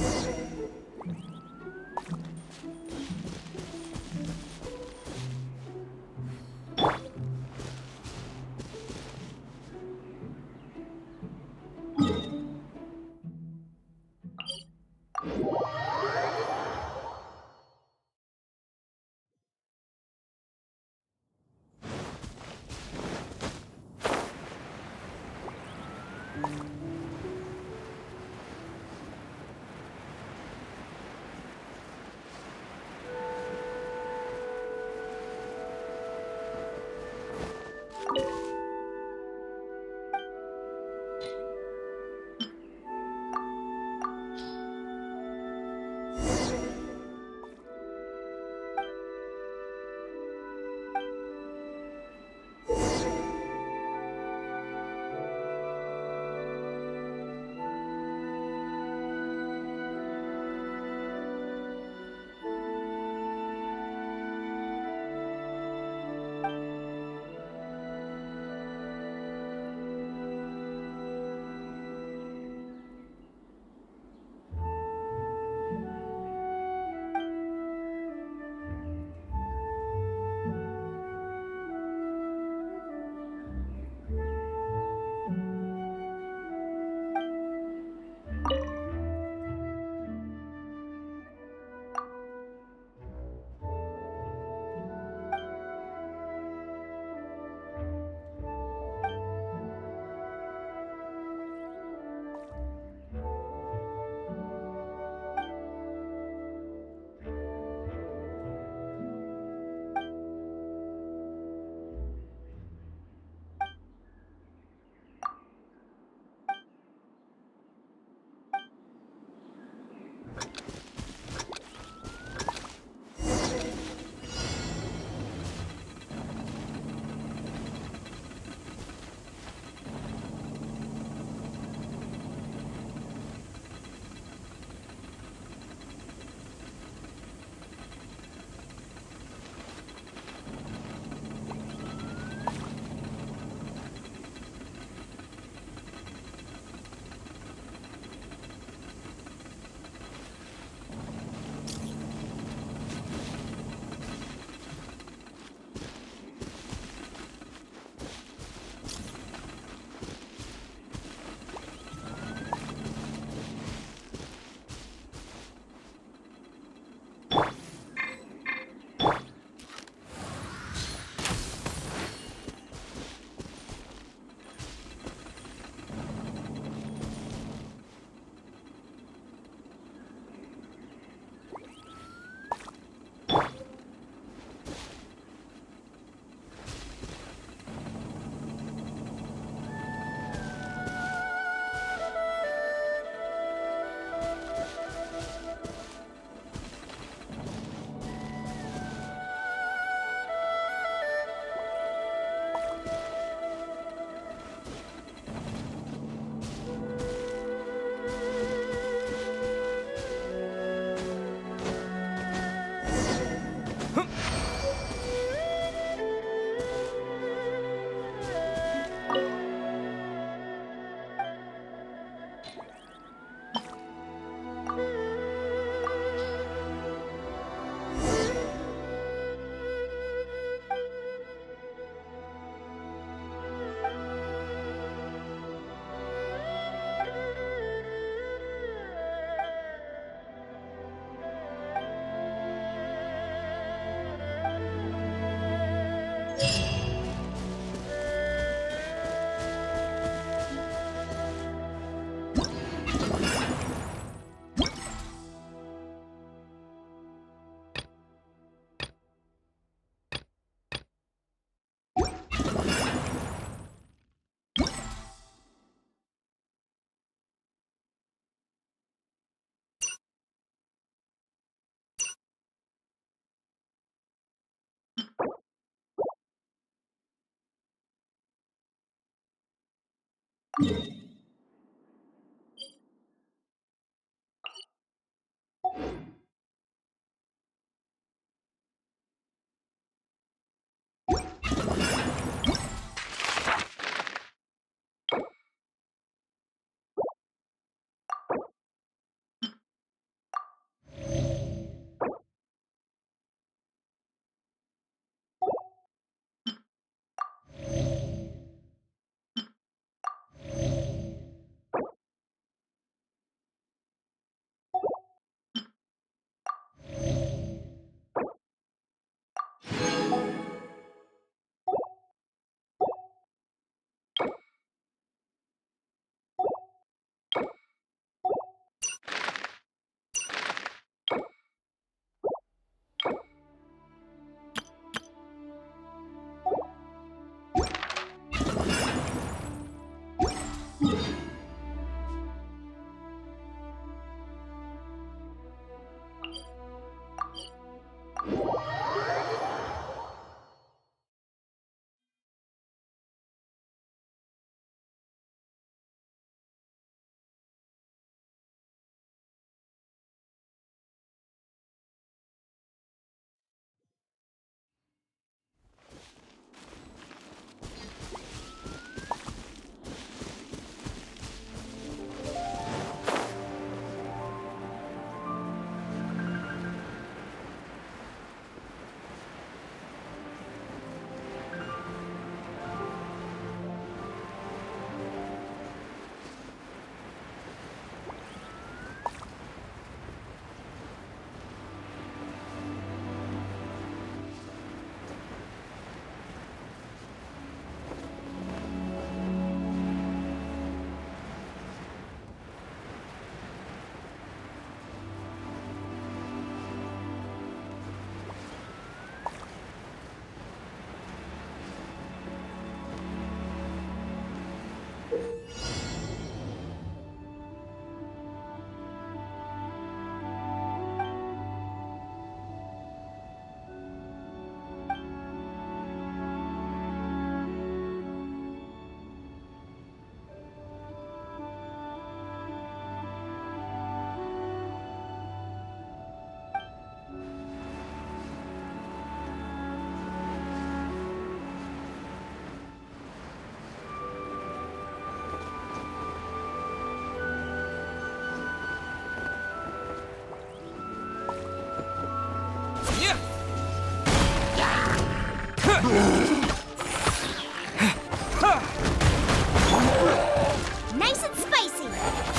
Nice and spicy.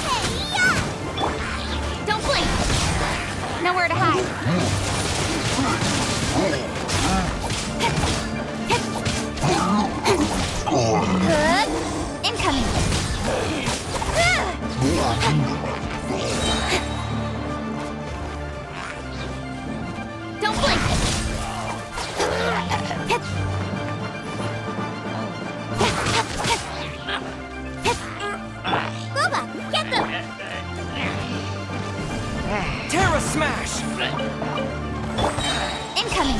Hey-ya! Don't blink. Nowhere to hide. Good. Incoming. Don't blink. Boba, get them! Terra Smash! Incoming!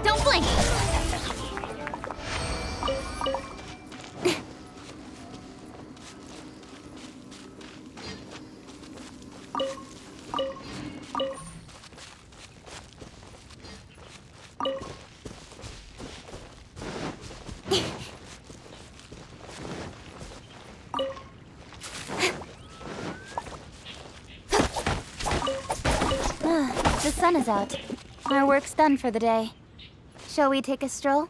Don't blink! The sun is out. Our work's done for the day. Shall we take a stroll?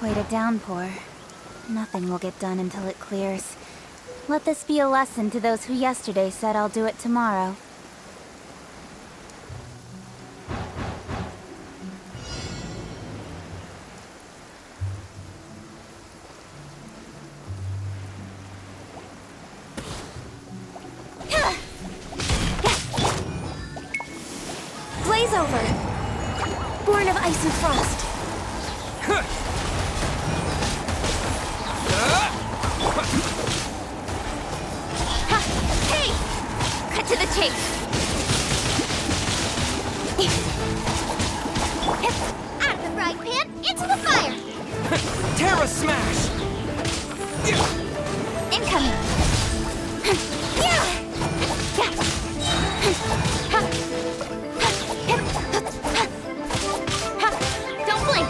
quite a downpour. Nothing will get done until it clears. Let this be a lesson to those who yesterday said I'll do it tomorrow. Blaze over! Born of ice and frost. Hey! Cut to the chase. Out of the frying pan, into the fire! Terra Smash! Incoming! Don't blink!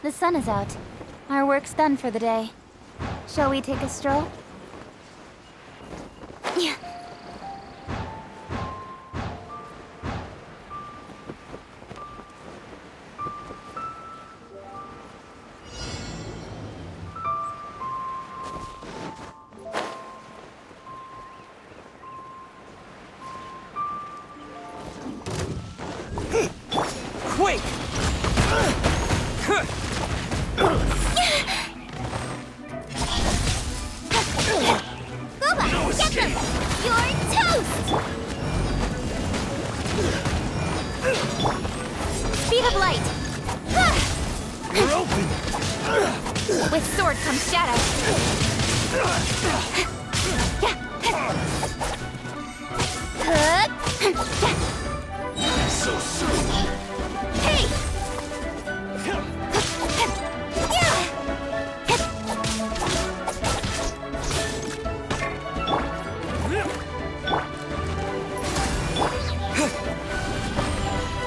The sun is out. Our work's done for the day. Shall we take a stroll? Yeah. Quake! Booba, get them! You're toast! Speed of light! You're open! With sword comes shadow. So soon! Hey!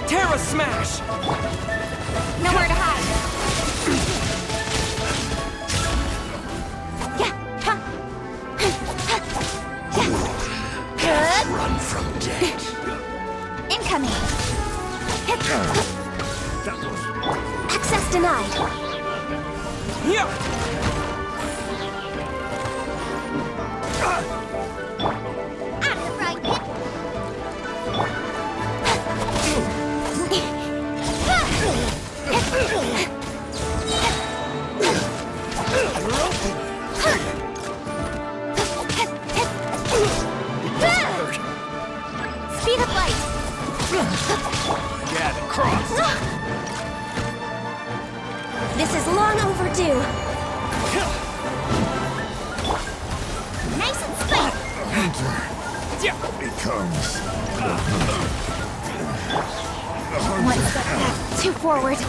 Terra Smash! Nowhere to hide. Run from death. Incoming. That was... Access denied. Yeah! Out of the frying pan. Speed of light. Get across. This is long overdue. Nice and spicy. Becomes... One step back, two forward.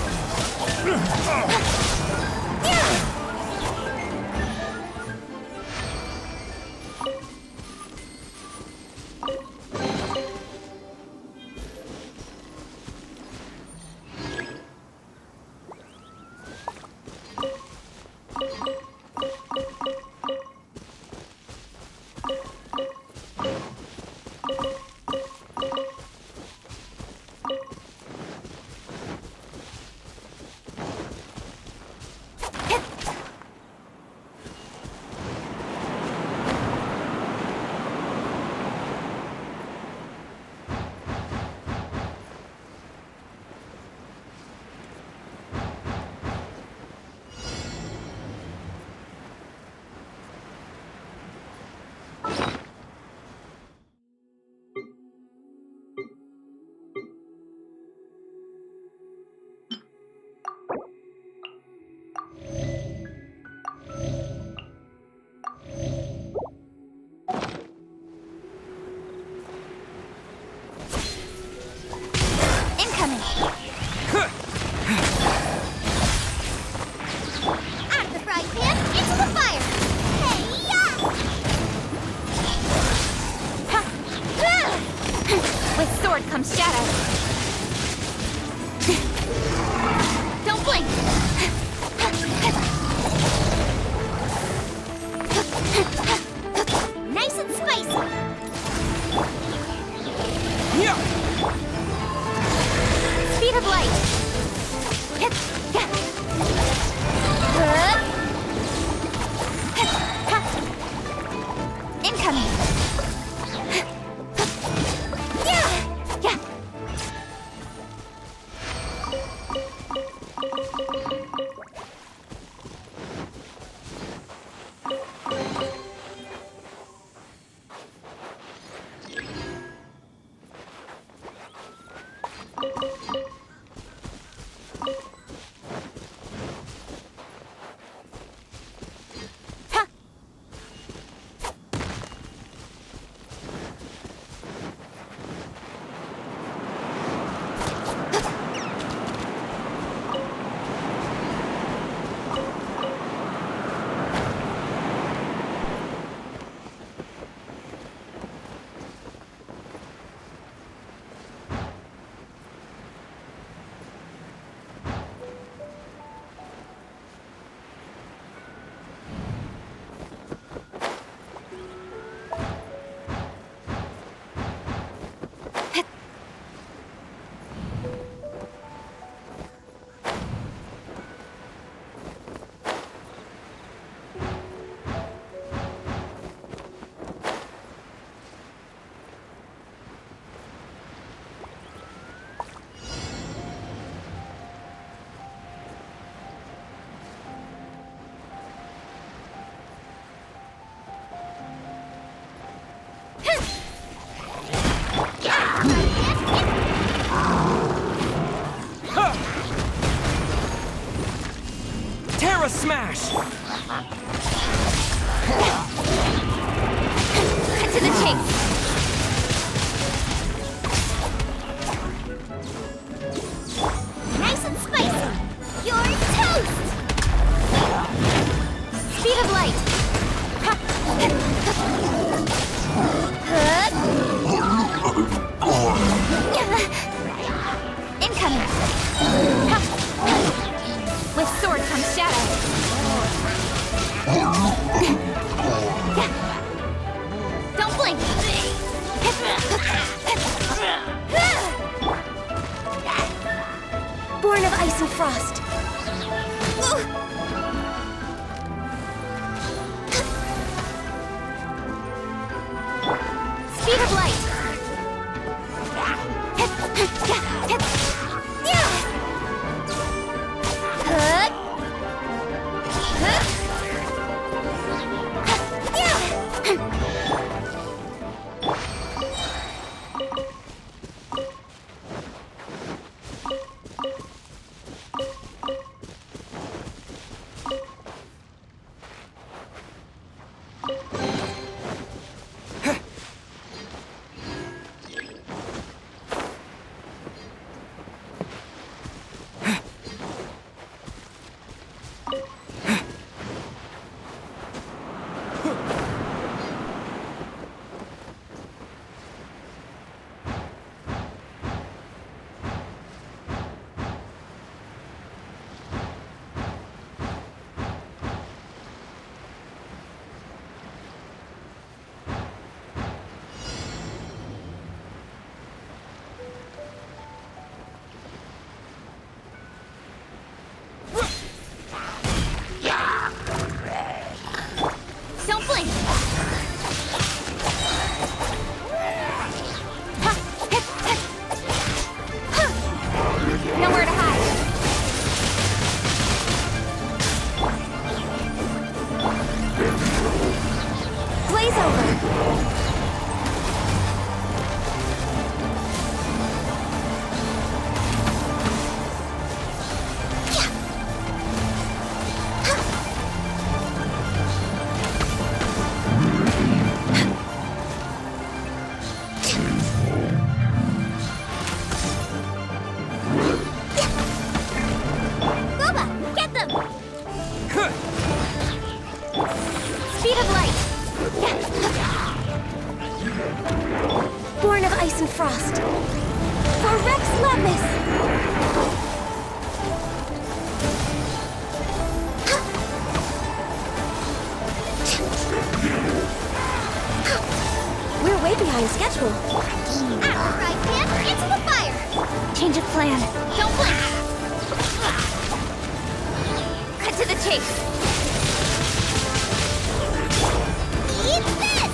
face! Cut to the chase. Nice and spicy. You're toast. Speed of light. Incoming. With sword comes shadow. Don't blink. Born of ice and frost. Speed of light. Don't blink. Nowhere to hide. Blaze over. Speed of light. Born of ice and frost. For Rex Lapis. We're way behind schedule. After I pan, into the fire. Change of plan. Don't blink. Cut to the chase. Eat this!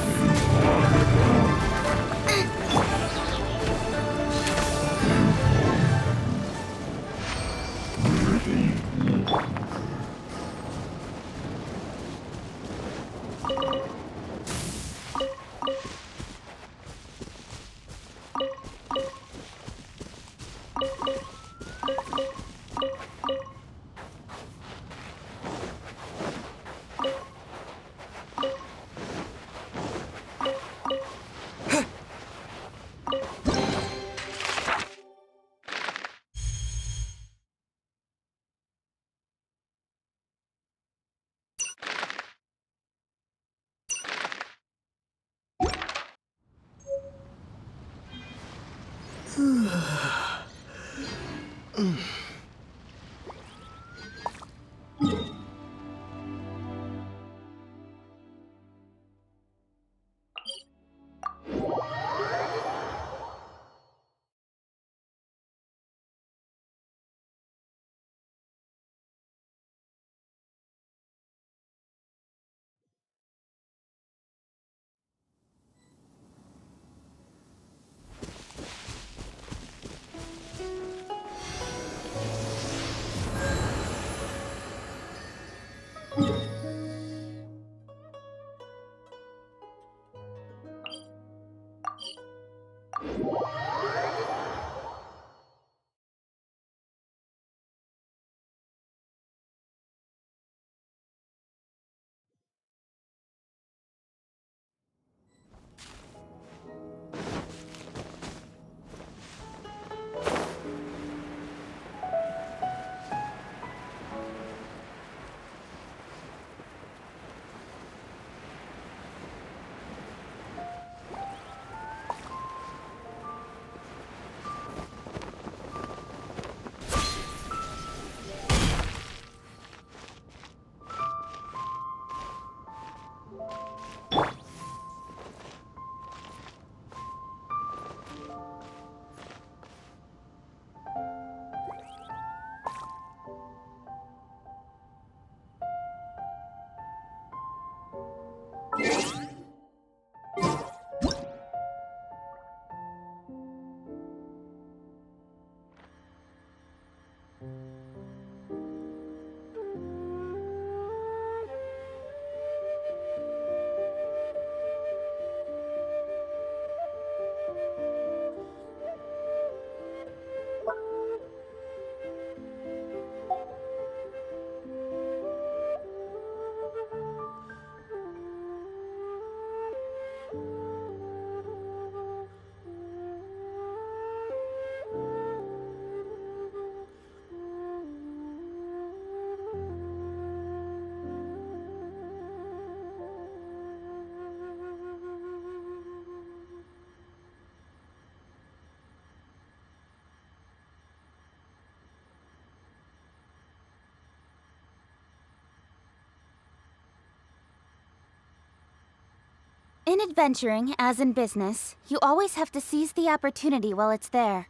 In adventuring, as in business, you always have to seize the opportunity while it's there.